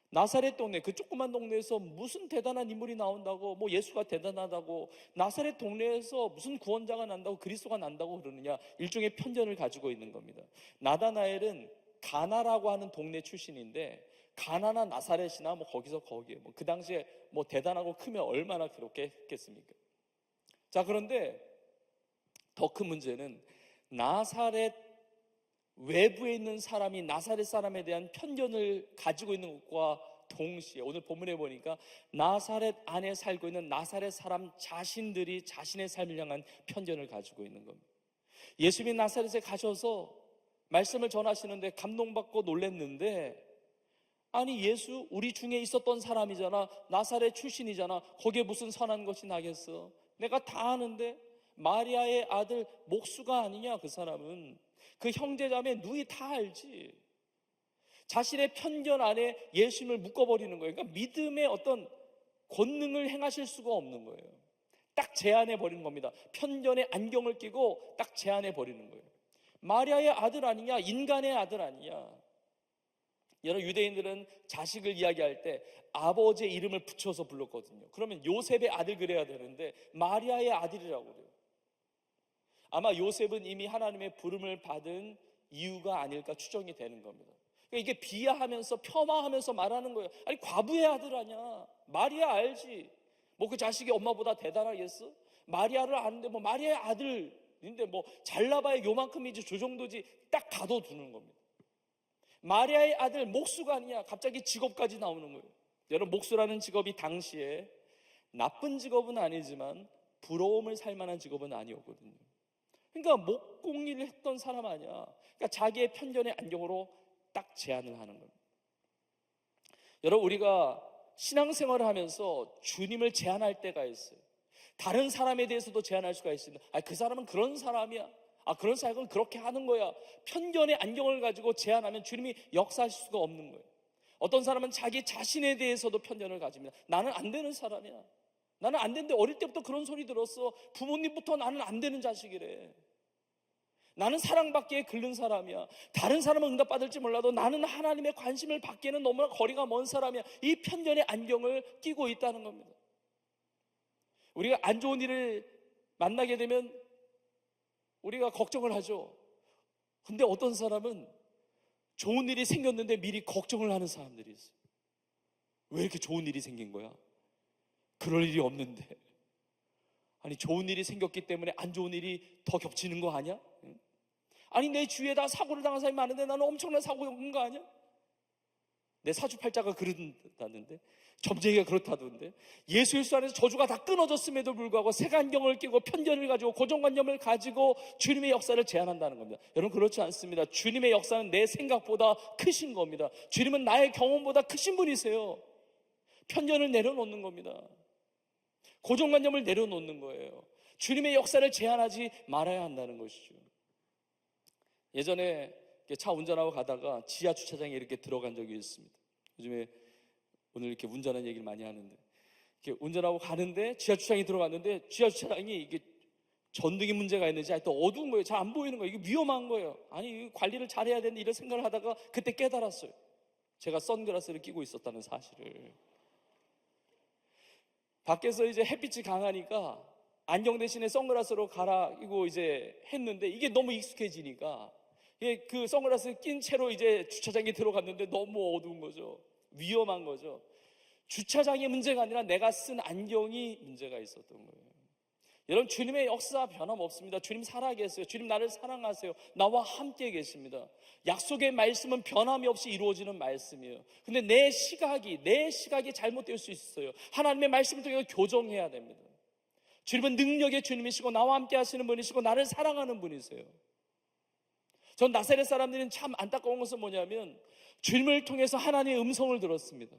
나사렛 동네, 그 조그만 동네에서 무슨 대단한 인물이 나온다고, 뭐 예수가 대단하다고, 나사렛 동네에서 무슨 구원자가 난다고, 그리스도가 난다고 그러느냐, 일종의 편견을 가지고 있는 겁니다. 나다나엘은 가나라고 하는 동네 출신인데, 가나나 나사렛이나 뭐 거기서 거기에 뭐 그 당시에 뭐 대단하고 크면 얼마나 그렇게 했겠습니까? 자, 그런데 더 큰 문제는 나사렛 외부에 있는 사람이 나사렛 사람에 대한 편견을 가지고 있는 것과 동시에 오늘 본문에 보니까 나사렛 안에 살고 있는 나사렛 사람 자신들이 자신의 삶을 향한 편견을 가지고 있는 겁니다. 예수님이 나사렛에 가셔서 말씀을 전하시는데 감동받고 놀랐는데, 아니 예수 우리 중에 있었던 사람이잖아, 나사렛 출신이잖아, 거기에 무슨 선한 것이 나겠어? 내가 다 아는데 마리아의 아들 목수가 아니냐? 그 사람은 그 형제자매 누이 다 알지. 자신의 편견 안에 예수님을 묶어버리는 거예요. 그러니까 믿음의 어떤 권능을 행하실 수가 없는 거예요. 딱 제한해 버리는 겁니다. 편견의 안경을 끼고 딱 제한해 버리는 거예요. 마리아의 아들 아니냐? 인간의 아들 아니냐? 여러 유대인들은 자식을 이야기할 때 아버지의 이름을 붙여서 불렀거든요. 그러면 요셉의 아들 그래야 되는데 마리아의 아들이라고 그래요. 아마 요셉은 이미 하나님의 부름을 받은 이유가 아닐까 추정이 되는 겁니다. 그러니까 이게 비하하면서 폄하하면서 말하는 거예요. 아니 과부의 아들 아니야? 마리아 알지? 뭐 그 자식이 엄마보다 대단하겠어? 마리아를 아는데 뭐 마리아의 아들인데 뭐 잘나봐야 요만큼이지, 저 정도지, 딱 가둬두는 겁니다. 마리아의 아들 목수가 아니냐? 갑자기 직업까지 나오는 거예요. 여러분, 목수라는 직업이 당시에 나쁜 직업은 아니지만 부러움을 살 만한 직업은 아니었거든요. 그러니까 목공일을 했던 사람 아니야. 그러니까 자기의 편견의 안경으로 딱 제안을 하는 겁니다. 여러분, 우리가 신앙생활을 하면서 주님을 제안할 때가 있어요. 다른 사람에 대해서도 제안할 수가 있습니다. 그 사람은 그런 사람이야. 그런 사람은 그렇게 하는 거야. 편견의 안경을 가지고 제안하면 주님이 역사하실 수가 없는 거예요. 어떤 사람은 자기 자신에 대해서도 편견을 가집니다. 나는 안 되는 사람이야. 나는 안 되는데 어릴 때부터 그런 소리 들었어. 부모님부터 나는 안 되는 자식이래. 나는 사랑받기에 끓는 사람이야. 다른 사람은 응답받을지 몰라도 나는 하나님의 관심을 받기에는 너무나 거리가 먼 사람이야. 이 편견의 안경을 끼고 있다는 겁니다. 우리가 안 좋은 일을 만나게 되면 우리가 걱정을 하죠. 근데 어떤 사람은 좋은 일이 생겼는데 미리 걱정을 하는 사람들이 있어요. 왜 이렇게 좋은 일이 생긴 거야? 그럴 일이 없는데. 아니 좋은 일이 생겼기 때문에 안 좋은 일이 더 겹치는 거 아니야? 아니 내 주위에다 사고를 당한 사람이 많은데 나는 엄청난 사고가 온 거 아니야? 내 사주팔자가 그런다는데, 점쟁이가 그렇다던데, 예수 그리스도 안에서 저주가 다 끊어졌음에도 불구하고 색안경을 끼고 편견을 가지고 고정관념을 가지고 주님의 역사를 제안한다는 겁니다. 여러분, 그렇지 않습니다. 주님의 역사는 내 생각보다 크신 겁니다. 주님은 나의 경험보다 크신 분이세요. 편견을 내려놓는 겁니다. 고정관념을 내려놓는 거예요. 주님의 역사를 제안하지 말아야 한다는 것이죠. 예전에 차 운전하고 가다가 지하 주차장에 이렇게 들어간 적이 있습니다. 요즘에 오늘 이렇게 운전하는 얘기를 많이 하는데, 이렇게 운전하고 가는데 지하 주차장에 들어갔는데 지하 주차장이 이게 전등이 문제가 있는지 하여튼 어두운 거예요. 잘 안 보이는 거예요. 이게 위험한 거예요. 아니 관리를 잘해야 되는데 이런 생각을 하다가 그때 깨달았어요. 제가 선글라스를 끼고 있었다는 사실을. 밖에서 이제 햇빛이 강하니까 안경 대신에 선글라스로 갈아끼고 이제 했는데 이게 너무 익숙해지니까 그 선글라스 낀 채로 이제 주차장에 들어갔는데 너무 어두운 거죠. 위험한 거죠. 주차장이 문제가 아니라 내가 쓴 안경이 문제가 있었던 거예요. 여러분, 주님의 역사 변함없습니다. 주님 살아계세요. 주님 나를 사랑하세요. 나와 함께 계십니다. 약속의 말씀은 변함이 없이 이루어지는 말씀이에요. 근데 내 시각이 잘못될 수 있어요. 하나님의 말씀을 통해서 교정해야 됩니다. 주님은 능력의 주님이시고 나와 함께 하시는 분이시고 나를 사랑하는 분이세요. 전 나사렛 사람들은 참 안타까운 것은 뭐냐면 주님을 통해서 하나님의 음성을 들었습니다.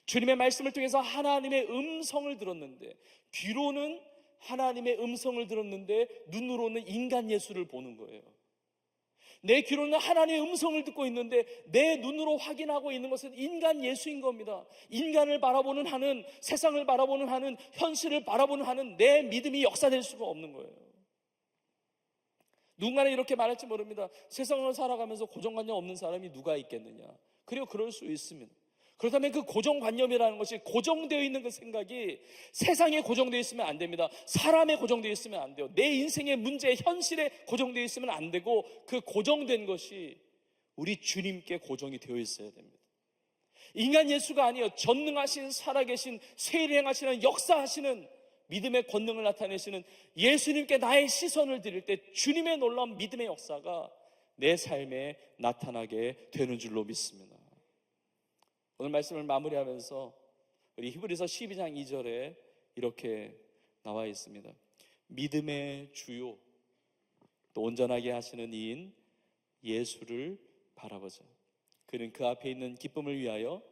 주님의 말씀을 통해서 하나님의 음성을 들었는데, 귀로는 하나님의 음성을 들었는데 눈으로는 인간 예수를 보는 거예요. 내 귀로는 하나님의 음성을 듣고 있는데 내 눈으로 확인하고 있는 것은 인간 예수인 겁니다. 인간을 바라보는 한은, 세상을 바라보는 한은, 현실을 바라보는 한은 내 믿음이 역사될 수가 없는 거예요. 누군가는 이렇게 말할지 모릅니다. 세상을 살아가면서 고정관념 없는 사람이 누가 있겠느냐. 그리고 그럴 수 있습니다. 그렇다면 그 고정관념이라는 것이, 고정되어 있는 그 생각이 세상에 고정되어 있으면 안 됩니다. 사람에 고정되어 있으면 안 돼요. 내 인생의 문제, 현실에 고정되어 있으면 안 되고, 그 고정된 것이 우리 주님께 고정이 되어 있어야 됩니다. 인간 예수가 아니요 전능하신 살아계신 세일을 행하시는 역사하시는 믿음의 권능을 나타내시는 예수님께 나의 시선을 드릴 때 주님의 놀라운 믿음의 역사가 내 삶에 나타나게 되는 줄로 믿습니다. 오늘 말씀을 마무리하면서 우리 히브리서 12장 2절에 이렇게 나와 있습니다. 믿음의 주요 또 온전하게 하시는 이인 예수를 바라보자. 그는 그 앞에 있는 기쁨을 위하여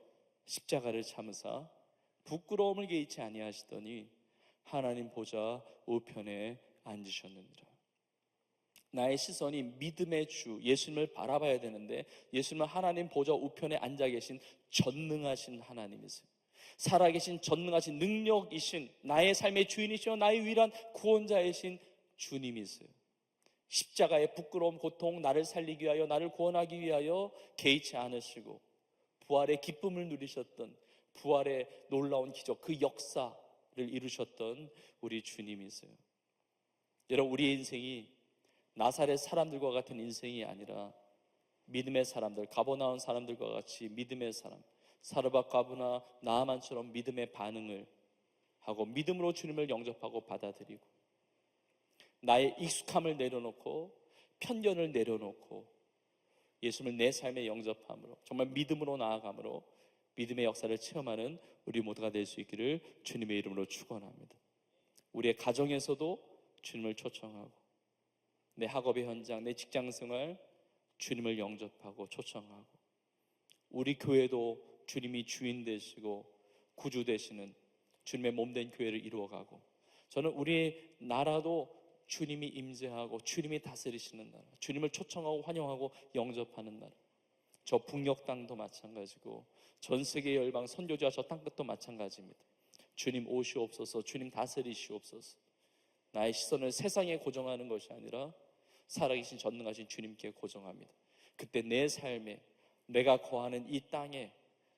십자가를 참으사 부끄러움을 개의치 아니하시더니 하나님 보좌 우편에 앉으셨느니라. 나의 시선이 믿음의 주 예수님을 바라봐야 되는데 예수님은 하나님 보좌 우편에 앉아 계신 전능하신 하나님이세요. 살아계신 전능하신 능력이신 나의 삶의 주인이시여 나의 유일한 구원자이신 주님이세요. 십자가의 부끄러움 고통 나를 살리기 위하여 나를 구원하기 위하여 개의치 않으시고 부활의 기쁨을 누리셨던 부활의 놀라운 기적 그 역사를 이루셨던 우리 주님이세요. 여러분 우리의 인생이 나사렛 사람들과 같은 인생이 아니라 믿음의 사람들 가버나움 사람들과 같이 믿음의 사람 사르밧 가브나 나아만처럼 믿음의 반응을 하고 믿음으로 주님을 영접하고 받아들이고 나의 익숙함을 내려놓고 편견을 내려놓고 예수님을 내 삶에 영접함으로 정말 믿음으로 나아감으로 믿음의 역사를 체험하는 우리 모두가 될 수 있기를 주님의 이름으로 축원합니다. 우리의 가정에서도 주님을 초청하고 내 학업의 현장, 내 직장생활 주님을 영접하고 초청하고 우리 교회도 주님이 주인 되시고 구주 되시는 주님의 몸된 교회를 이루어가고 저는 우리 나라도 주님이 임재하고 주님이 다스리시는 나라 주님을 초청하고 환영하고 영접하는 나라 저 북녘 땅도 마찬가지고 전 세계 열방 선교지와 저 땅끝도 마찬가지입니다. 주님 오시옵소서 주님 다스리시옵소서 나의 시선을 세상에 고정하는 것이 아니라 살아계신 전능하신 주님께 고정합니다. 그때 내 삶에 내가 거하는 이 땅에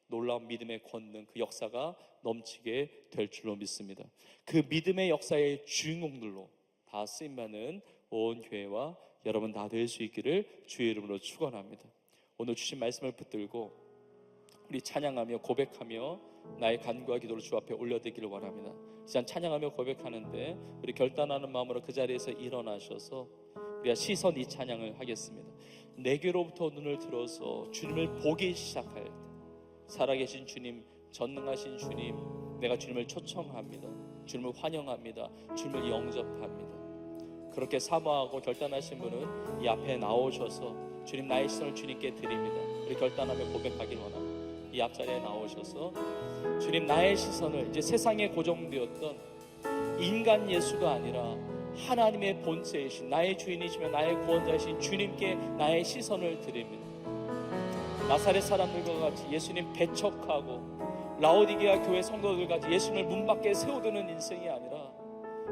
놀라운 믿음의 권능 그 역사가 넘치게 될 줄로 믿습니다. 그 믿음의 역사의 주인공들로 다 쓰임받는 온 교회와 여러분 다 될 수 있기를 주의 이름으로 축원합니다. 오늘 주신 말씀을 붙들고 우리 찬양하며 고백하며 나의 간구와 기도를 주 앞에 올려드리기를 원합니다. 시간 찬양하며 고백하는데 우리 결단하는 마음으로 그 자리에서 일어나셔서 우리가 시선 이 찬양을 하겠습니다. 내게로부터 눈을 들어서 주님을 보기 시작할 때 살아계신 주님 전능하신 주님 내가 주님을 초청합니다. 주님을 환영합니다. 주님을 영접합니다. 그렇게 사모하고 결단하신 분은 이 앞에 나오셔서 주님 나의 시선을 주님께 드립니다. 우리 결단하며 고백하길 원합니다. 이 앞자리에 나오셔서 주님 나의 시선을 이제 세상에 고정되었던 인간 예수가 아니라 하나님의 본체이신 나의 주인이시며 나의 구원자이신 주님께 나의 시선을 드립니다. 나사렛 사람들과 같이 예수님 배척하고 라오디게아 교회 성도들 같이 예수님을 문 밖에 세워두는 인생이 아니라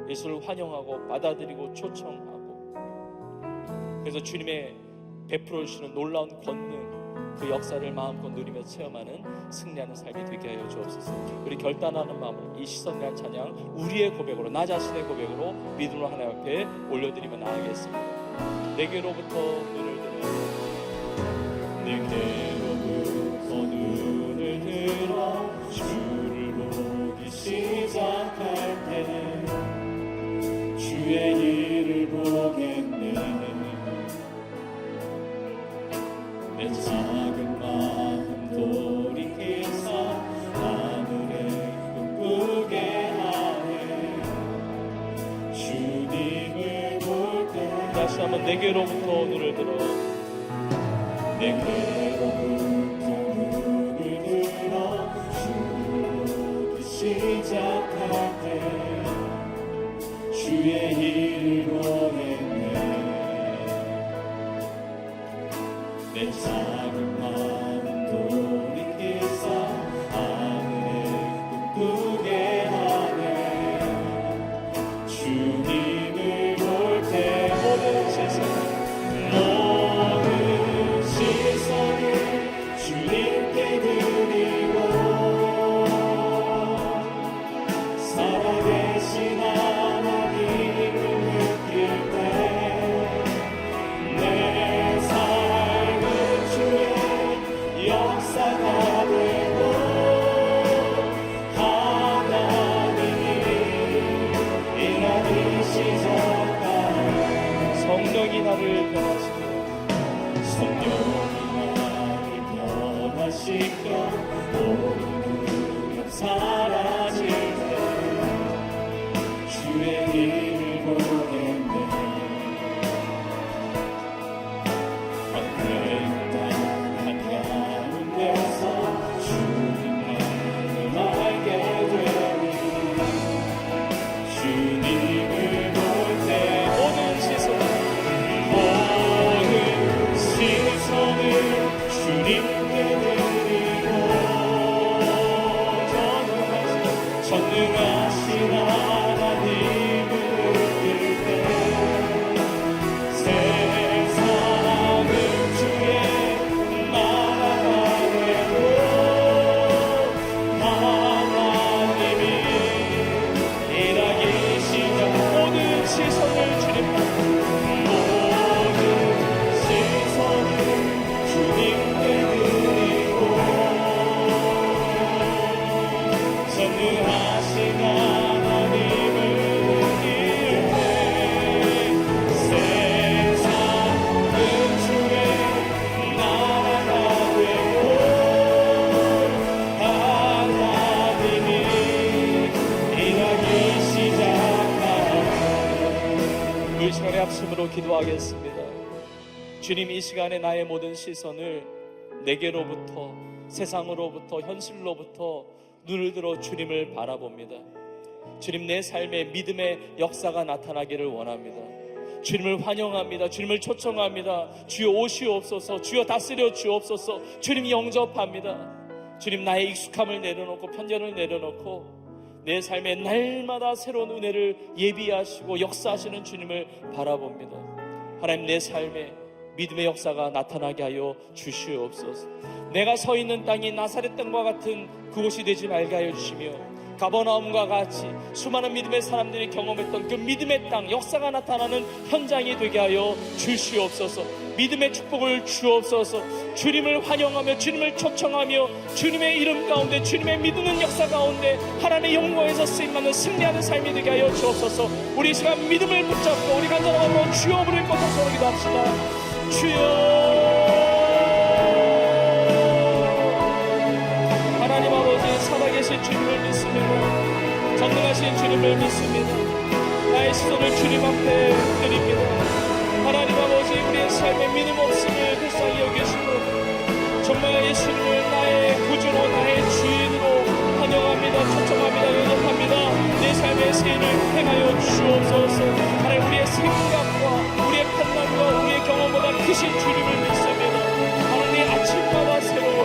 예수를 환영하고 받아들이고 초청하고 그래서 주님의 베풀어 주시는 놀라운 권능 그 역사를 마음껏 누리며 체험하는 승리하는 삶이 되게 하여 주옵소서. 우리 결단하는 마음으로 이 시선과 찬양 우리의 고백으로 나 자신의 고백으로 믿음으로 하나님 앞에 올려드리며 나아가겠습니다. 내게로부터 눈을 들어 내게로부터 눈을 들어 주를 보기 시작할 때 주의 일을 보겠네. 내 작은 마음 돌이켜서 하늘에 꿈꾸게 하네. 주님을 볼 때 다시 한번 내게로부터 눈을 들어 내게로부터 눈을 들어 주를 보기 시작할 때 주의 일을 보겠네. 내 작은 마음 돌이켜서 하늘에 꿈꾸게 하네. 주님을 볼 때 모든 시선을 주님께 드리고 살아계신 하나님을 느낄 때 내 삶은 주의 역사가 되고 성령이 나를 변하시고 성령이 나를 변하시고 모든 사라질 때 주의 힘을 보냈네. 헛된 땅 한가운데서 주님만을 알게 되니 주님을 볼 때 모든 시선을 모든 시선을 주님께 드리고 전능하신 하나님을 느낄 때 세상은 주의 나라가 되고 하나님이 일하기 시작. 모든 시선을 주님 모든 시선을 주님께 드리고 전능하신 하나님을 느낄 때 세상은 주의 나라가 되고 하나님이 일하기 시작하네. 이 시간에 합심으로 기도하겠습니다. 주님, 이 시간에 나의 모든 시선을 내게로부터, 세상으로부터, 현실로부터 눈을 들어 주님을 바라봅니다. 주님, 내 삶에 믿음의 역사가 나타나기를 원합니다. 주님을 환영합니다. 주님을 초청합니다. 주여 오시옵소서. 주여 다스려 주옵소서. 주님 영접합니다. 주님, 나의 익숙함을 내려놓고 편견을 내려놓고 내 삶에 날마다 새로운 은혜를 예비하시고 역사하시는 주님을 바라봅니다. 하나님, 내 삶에 믿음의 역사가 나타나게 하여 주시옵소서. 내가 서 있는 땅이 나사렛 땅과 같은 그곳이 되지 말게 하여 주시며 가버나움과 같이 수많은 믿음의 사람들이 경험했던 그 믿음의 땅, 역사가 나타나는 현장이 되게 하여 주시옵소서. 믿음의 축복을 주옵소서. 주님을 환영하며 주님을 초청하며 주님의 이름 가운데, 주님의 믿는 역사 가운데 하나님의 영광에서 쓰임받는 승리하는 삶이 되게 하여 주옵소서. 우리 이 시간 믿음을 붙잡고 우리 간절함으로 주여 부를 것을 기도합시다. 주여, 하나님 아버지, 살아계신 주님을 믿습니다. 전능하신 주님을 믿습니다. 나의 시선을 주님 앞에 드립니다. 하나님 아버지, 우리의 삶에 믿음 없음을 불쌍히 여기시고 정말 예수님을 나의 구주로, 나의 주인으로 환영합니다. 초청합니다. 영접합니다. 내 삶의 세인을 행하여 주옵소서. 하나님, 우리의 생각과 우리의 판단과 우리의 경험보다 크신 주님을 믿습니다. 하나님, 아침마다 새로운,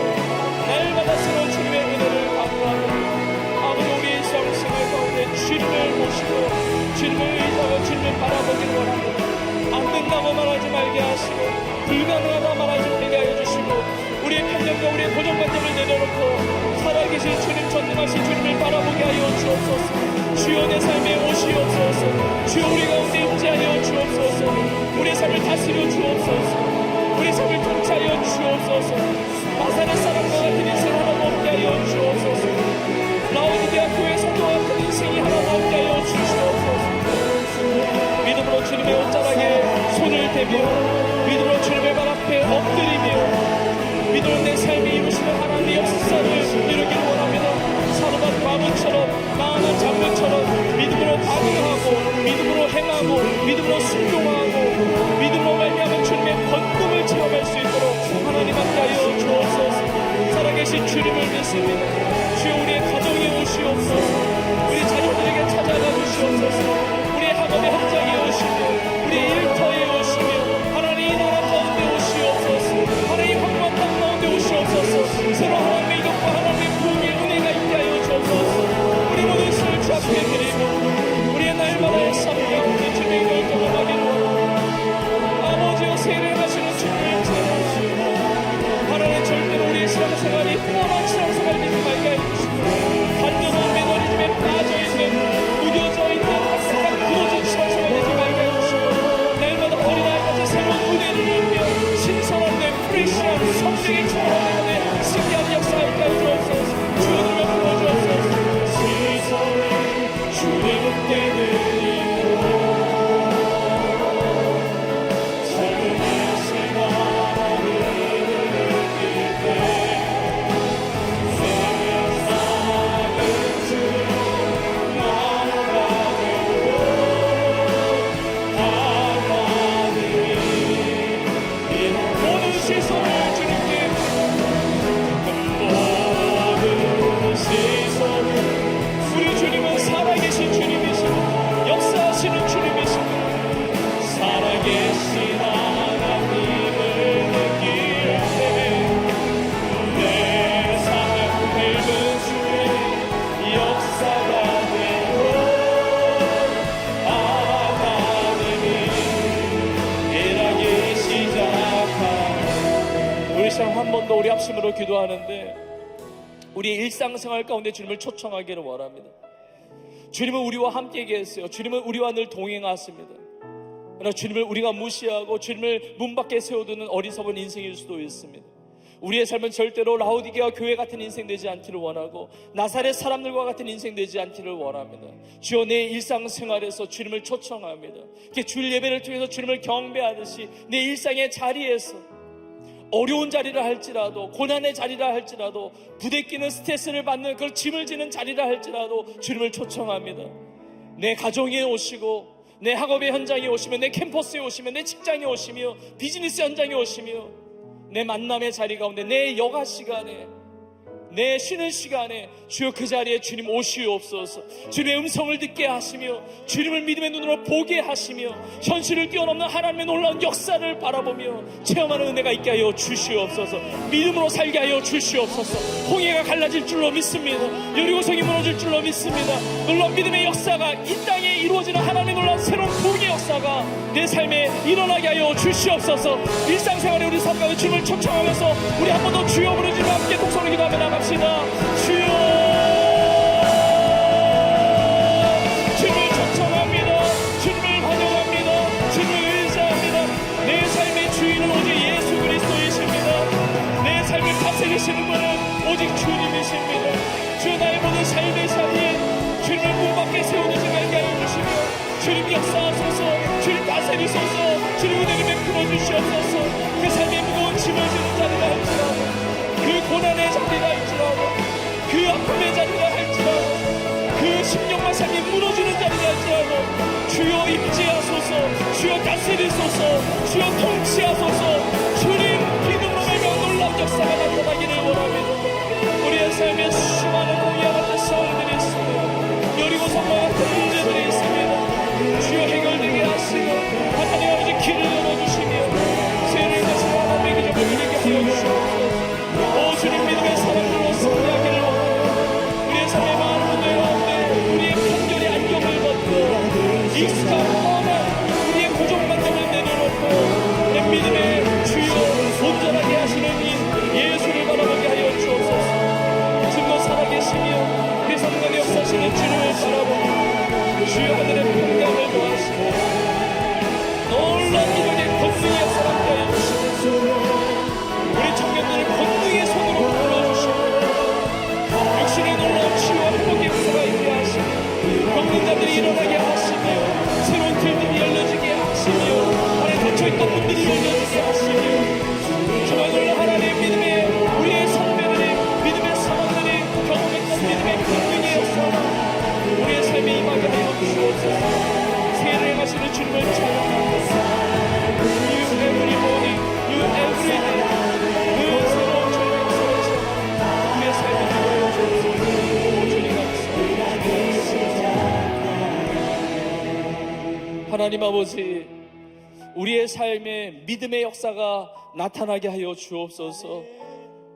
날마다 새로운 주님의 은혜를 감사하고 아버지, 우리의 일상생활 가운데 주님을 모시고 주님을 의지하고 주님을 바라보기를 원합니다. 안 된다고 말하지 말게 하시고 불가능하다 말하지 말게 하여 주시고 우리의 편견과 우리의 고정관념을 내려놓고 살아계신 주님, 전능하신 주님을 바라보게 하여 주옵소서. 주여, 내 삶에 오시옵소서. 주여, 우리 가운데 임재하여 주옵소서. 우리의 삶을 다스려 주옵소서. 우리의 삶을 통치하여 주옵소서. 마사렛 사람과 같은 인생 하나도 없게 하여 주옵소서. 라오디게아 교회 성도와 같은 인생이 하나도 없게 하여 주시옵소서. 믿음으로 주님의 옷자락에 손을 대며 믿음으로 주님의 발 앞에 엎드리며 믿음으로 내 삶에 이루시는 하나님의 역사를 이루기를 원합니다. 사도반 바울처럼, 나아난 장로처럼 믿음으로 반응하고 믿음으로 행하고 믿음으로 순종하고 믿음으로 말미암아 주님의 권능을 체험할 수 있도록 하나님 함께 하여 주옵소서. 살아계신 주님을 믿습니다. 주여, 우리의 가정에 오시옵소서. 우리 자녀들에게 찾아가 주시옵소서. 우리의 학업의 현장에 오시며 우리의 일터에 오시며 하나님 이 나라 가운데 오시옵소서. 하나님 황무한 땅 가운데 오시옵소서. 새로 하나님의 이것과 하나님의 부흥의 은혜가 있게 하여 주옵소서. 우리 모든 것을 주 앞에 드리고 우리의 날마다의 삶 가운데 주님의 영광을 경험하기를 원합니다. 아버지여, 세례하시는 주님을 찬양하시고 하나님, 절대로 우리의 신앙생활이 뻔한 신앙생활이 되지 말게 해주시고 단정한 매너리즘에 빠져있는 무뎌져 있는 한 번 더 우리 합심으로 기도하는데 우리 일상생활 가운데 주님을 초청하기를 원합니다. 주님은 우리와 함께 계세요. 주님은 우리와 늘 동행하십니다. 그러나 주님을 우리가 무시하고 주님을 문 밖에 세워두는 어리석은 인생일 수도 있습니다. 우리의 삶은 절대로 라오디게아 교회 같은 인생 되지 않기를 원하고 나사렛 사람들과 같은 인생 되지 않기를 원합니다. 주여, 내 일상생활에서 주님을 초청합니다. 이렇게 주일 예배를 통해서 주님을 경배하듯이 내 일상의 자리에서 어려운 자리라 할지라도, 고난의 자리라 할지라도, 부대끼는 스트레스를 받는 그걸 짐을 지는 자리라 할지라도 주님을 초청합니다. 내 가정에 오시고, 내 학업의 현장에 오시며, 내 캠퍼스에 오시며, 내 직장에 오시며, 비즈니스 현장에 오시며, 내 만남의 자리 가운데, 내 여가 시간에, 내 쉬는 시간에 주여 그 자리에 주님 오시옵소서. 주님의 음성을 듣게 하시며 주님을 믿음의 눈으로 보게 하시며 현실을 뛰어넘는 하나님의 놀라운 역사를 바라보며 체험하는 은혜가 있게 하여 주시옵소서. 믿음으로 살게 하여 주시옵소서. 홍해가 갈라질 줄로 믿습니다. 여리고성이 무너질 줄로 믿습니다. 놀라운 믿음의 역사가 이 땅에 이루어지는 하나님의 놀라운 새로운 부흥의 역사가 내 삶에 일어나게 하여 주시옵소서. 일상생활에 우리 삶 가운데 주님을 초청하면서 우리 한 번 더 주여 부르짖으며 함께 동서로 기도하며 나갑시다. 주여, 주님을 초청합니다. 주님을 환영합니다. 주님을 의지합니다. 내 삶의 주인은 오직 예수 그리스도이십니다. 내 삶을 다스리시는 분은 오직 주님이십니다. 주여, 나의 모든 삶의 자리에 주님을 문 밖에 세워두지 말게 하여 주시며 주님 역사하소서. 주님 다스리소서. 주님 은혜를 베풀어 주시옵소서. 그 삶의 무거운 짐을 지는 자리가 할지라도, 그 고난의 자리라 할지라도, 그 아픔의 자리라 할지라도, 그 심령과 삶이 무너지는 자리라 할지라도 주여 임재하소서. 주여 다스리소서. 주여 통치하소서. 주님 믿음으로 말미암아 놀라운 역사가 나타나기를 원합니다. 우리의 삶에 수많은 공의와 같은 상황들이 있습니다. 여리고성과 같은 문제들이 있습니다. 주여 해결되게 하시고 하나님 아버지 길을 열어주시며 세례를 다시고 하나님의 기적을 이루게 하여 주시옵소서. 오 주님, 믿음의 사람들로 승리하기를 원합니다. 우리의 삶의 많은 문제 가운데 우리의 편견의 안경을 벗고 익숙한 뻔한 우리의 고정관념을 내려놓고 내 믿음의 주여 온전하게 하시는 이 예수를 바라보게 하여 주옵소서. 지금도 살아계시며 내 삶 가운데 역사하시는 주님을 바라보며 주여 하늘의 평강을 더하시고 놀라운 기적의 권능의 역사를 함께 하여 주시옵소서. 우리 청년들을 권능의 손으로 불러주시고 육신의 놀라운 치유와 회복의 역사가 있게 하시고 병든 자들이 일어나게 하시며 새로운 길들이 열려지게 하시며 안에 닫혀있던 문들이 열려지게 하시며 정말 놀라운 하나님의 믿음의 우리의 선배들이 믿음의 사람들이 경험했던 믿음의 권능의 역사가 우리의 삶에 임하게 하여 주시옵소서. 세례를 하시는 주님을 찬양합니다. You every morning, you every day. 하나님 아버지, 우리의 삶에 믿음의 역사가 나타나게 하여 주옵소서.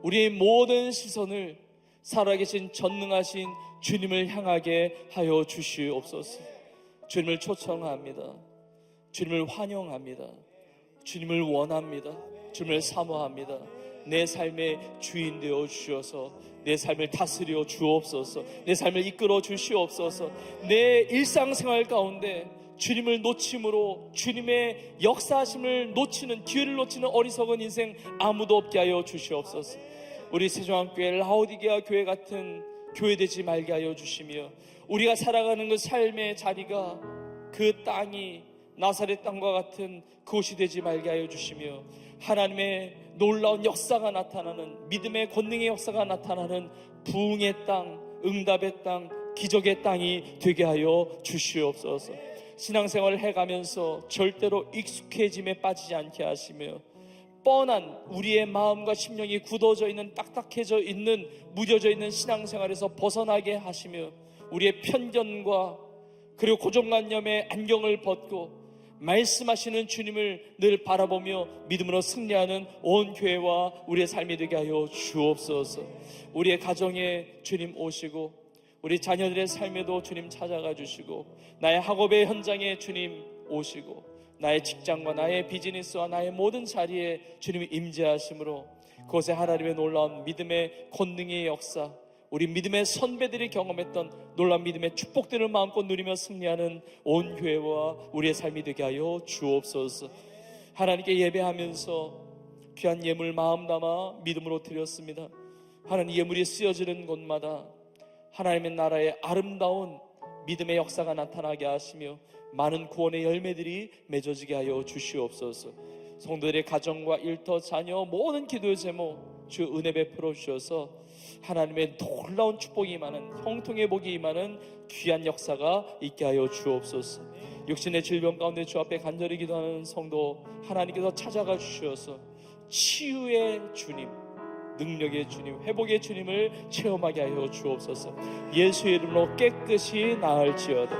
우리의 모든 시선을 살아계신 전능하신 주님을 향하게 하여 주시옵소서. 주님을 초청합니다. 주님을 환영합니다. 주님을 원합니다. 주님을 사모합니다. 내 삶의 주인 되어 주셔서 내 삶을 다스려 주옵소서. 내 삶을 이끌어 주시옵소서. 내 일상생활 가운데 주님을 놓침으로 주님의 역사하심을 놓치는, 기회를 놓치는 어리석은 인생 아무도 없게 하여 주시옵소서. 우리 세종교회 라오디게아 교회 같은 교회 되지 말게 하여 주시며 우리가 살아가는 그 삶의 자리가 그 땅이 나사렛 땅과 같은 그곳이 되지 말게 하여 주시며 하나님의 놀라운 역사가 나타나는, 믿음의 권능의 역사가 나타나는 부흥의 땅, 응답의 땅, 기적의 땅이 되게 하여 주시옵소서. 신앙생활을 해가면서 절대로 익숙해짐에 빠지지 않게 하시며 뻔한 우리의 마음과 심령이 굳어져 있는, 딱딱해져 있는, 무뎌져 있는 신앙생활에서 벗어나게 하시며 우리의 편견과 그리고 고정관념의 안경을 벗고 말씀하시는 주님을 늘 바라보며 믿음으로 승리하는 온 교회와 우리의 삶이 되게 하여 주옵소서. 우리의 가정에 주님 오시고 우리 자녀들의 삶에도 주님 찾아가 주시고 나의 학업의 현장에 주님 오시고 나의 직장과 나의 비즈니스와 나의 모든 자리에 주님이 임재하심으로 그곳에 하나님의 놀라운 믿음의 권능의 역사, 우리 믿음의 선배들이 경험했던 놀라운 믿음의 축복들을 마음껏 누리며 승리하는 온 교회와 우리의 삶이 되게 하여 주옵소서. 하나님께 예배하면서 귀한 예물 마음 담아 믿음으로 드렸습니다. 하나님, 예물이 쓰여지는 곳마다 하나님의 나라의 아름다운 믿음의 역사가 나타나게 하시며 많은 구원의 열매들이 맺어지게 하여 주시옵소서. 성도들의 가정과 일터, 자녀, 모든 기도의 제목 주 은혜 베풀어 주셔서 하나님의 놀라운 축복이 임하는, 형통의 복이 임하는 귀한 역사가 있게 하여 주옵소서. 육신의 질병 가운데 주 앞에 간절히 기도하는 성도 하나님께서 찾아가 주셔서 치유의 주님, 능력의 주님, 회복의 주님을 체험하게 하여 주옵소서. 예수의 이름으로 깨끗이 나을지어다.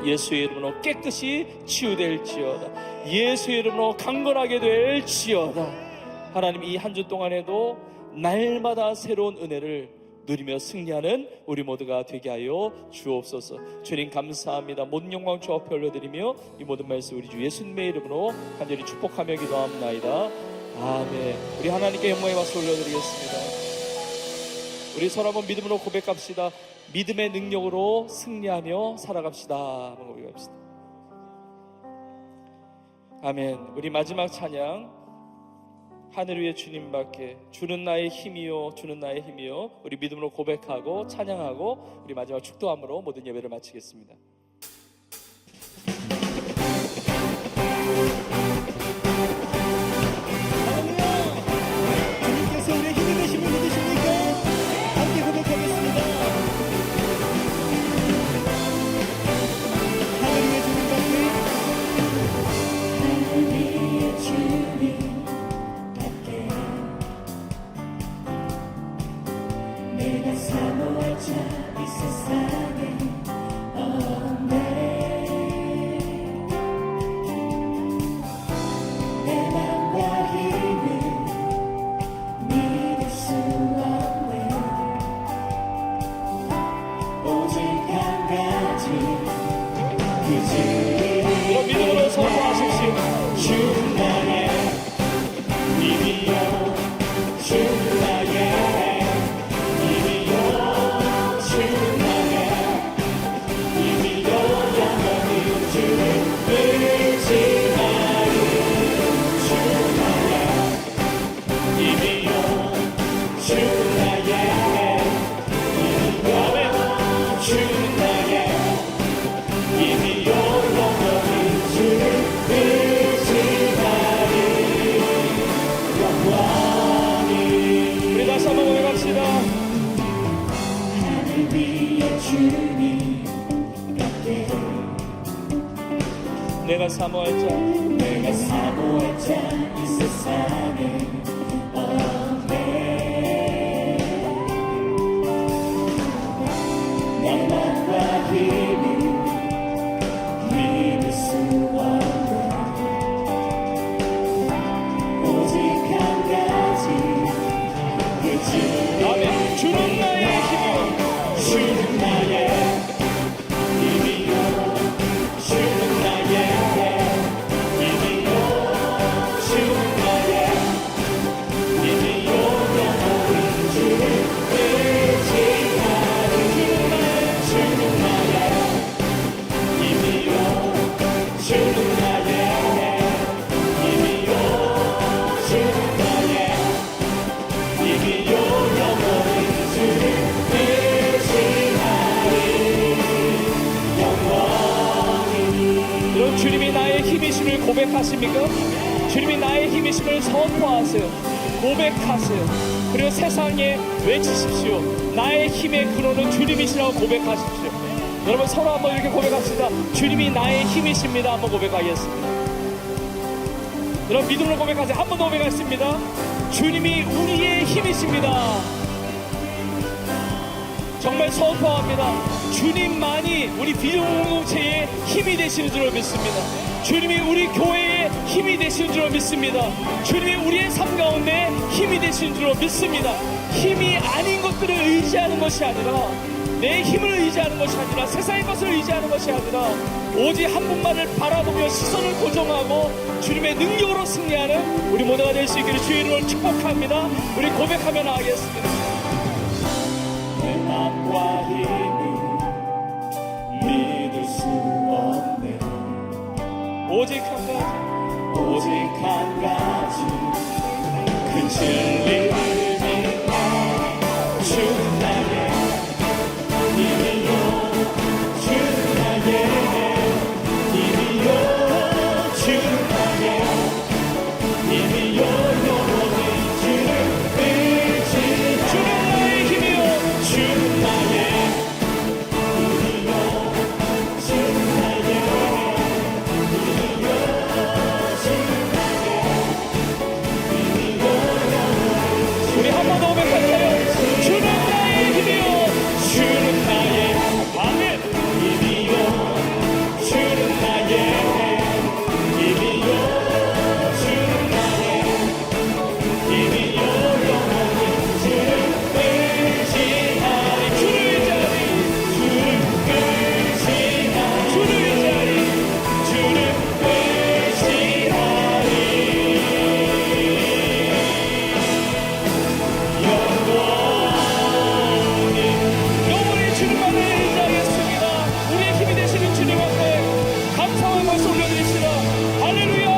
예수의 이름으로 깨끗이 치유될지어다. 예수의 이름으로 강건하게 될지어다. 하나님, 이 한 주 동안에도 날마다 새로운 은혜를 누리며 승리하는 우리 모두가 되게 하여 주옵소서. 주님 감사합니다. 모든 영광 주 앞에 올려드리며 이 모든 말씀 우리 주 예수님의 이름으로 간절히 축복하며 기도합나이다. 아멘. 우리 하나님께 영광의 박수 올려드리겠습니다. 우리 서로 한번 믿음으로 고백합시다. 믿음의 능력으로 승리하며 살아갑시다. 한번 고백합시다. 아멘. 우리 마지막 찬양, 하늘 위에 주님밖에, 주는 나의 힘이요, 주는 나의 힘이요, 우리 믿음으로 고백하고 찬양하고 우리 마지막 축도함으로 모든 예배를 마치겠습니다. 주님께서 우리의 힘이 되심을 믿으십니까? 함께 고백하겠습니다. 하늘 위에 주님밖에, 내가 사모할 자 이 세상에 없네. 내 맘과 힘을 믿을 수 없네. 오직 한 가지 그 주님을 믿음으로 선포하십시오. 주 나의 힘이여, 주 나의 내가 사모할 자, 내가 사모할 자 이 세상에 없네. 내 맘과 힘을 믿을 수 없네. 오직 한 가지 그 주. 아멘. 주는 나의 힘이요, 주는 나의 힘이요, 주는 나의 주님이 나의 힘이심을 고백하십니까? 주님이 나의 힘이심을 선포하세요. 고백하세요. 그리고 세상에 외치십시오. 나의 힘의 근원은 주님이시라고 고백하십시오. 여러분 서로 한번 이렇게 고백합시다. 주님이 나의 힘이십니다. 한번 고백하겠습니다. 여러분 믿음으로 고백하세요. 한 번 더 고백하겠습니다. 주님이 우리의 힘이십니다. 정말 선포합니다. 주님만이 우리 비전 공동체의 힘이 되시는 줄로 믿습니다. 주님이 우리 교회의 힘이 되시는 줄로 믿습니다. 주님이 우리의 삶 가운데 힘이 되시는 줄로 믿습니다. 힘이 아닌 것들을 의지하는 것이 아니라 내 힘을 의지하는 것이 아니라 세상의 것을 의지하는 것이 아니라 오직 한 분만을 바라보며 시선을 고정하고 주님의 능력으로 승리하는 우리 모두가 될 수 있기를 주의 이름으로 축복합니다. 우리 고백하며 나가겠습니다. 내 맘과 힘이 믿을 수 없네. 오직 한 가지 오직 한 가지 그 진리를 믿네. 주는 나의 힘이요 주는 나의 힘이요 주는 나의 힘이요 영원히 주를 의지하네. 주는 나의 힘이요 주는 나의 힘이요 주는 나의 힘이요 주는 나의 힘이요 영원히 우리 한 번 더 고백할까요? 주는 나의 힘이요 주는 나의 아멘. 힘이요 주는 나의 힘이요 주는 나의 힘이요 영원히 주를 의지하리 주를 의지하리 주를 의지하리 주를 의지하리 영원히 주님만을 의지하겠습니다. 우리의 힘이 되시는 주님 앞에 감사의 말씀 올려드립시다. 할렐루야.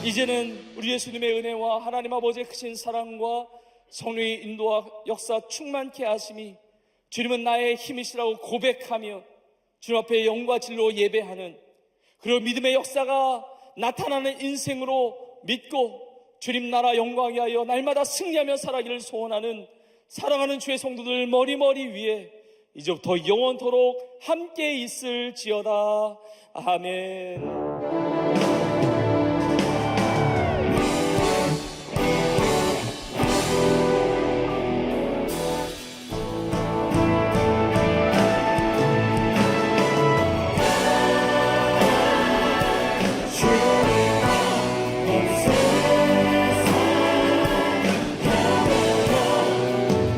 이제는 우리 예수님의 은혜와 하나님 아버지의 크신 사랑과 성령의 인도와 역사 충만케 하심이 주님은 나의 힘이시라고 고백하며 주님 앞에 영과 진리로 예배하는 그런 믿음의 역사가 나타나는 인생으로 믿고 주님 나라 영광이 하여 날마다 승리하며 살아기를 소원하는 사랑하는 주의 성도들 머리머리 위에 이제부터 영원토록 함께 있을지어다. 아멘.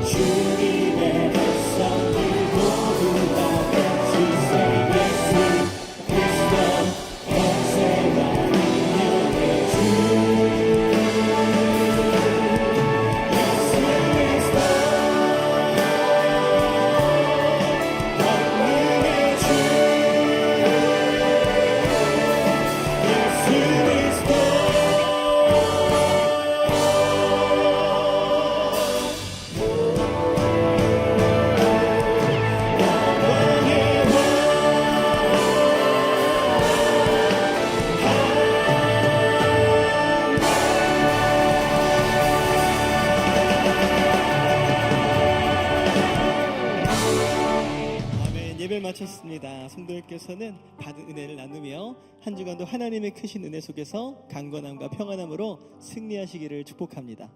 주님의 백성들 모두 다 같이 say 예수 그리스도 영생한 능력의 주 예수 그리스도 권능의 주 예수 그리스도 아멘. 예배 마쳤습니다. 성도님께서는 받은 은혜를 나누며 한 주간도 하나님의 크신 은혜 속에서 강건함과 평안함으로 승리하시기를 축복합니다.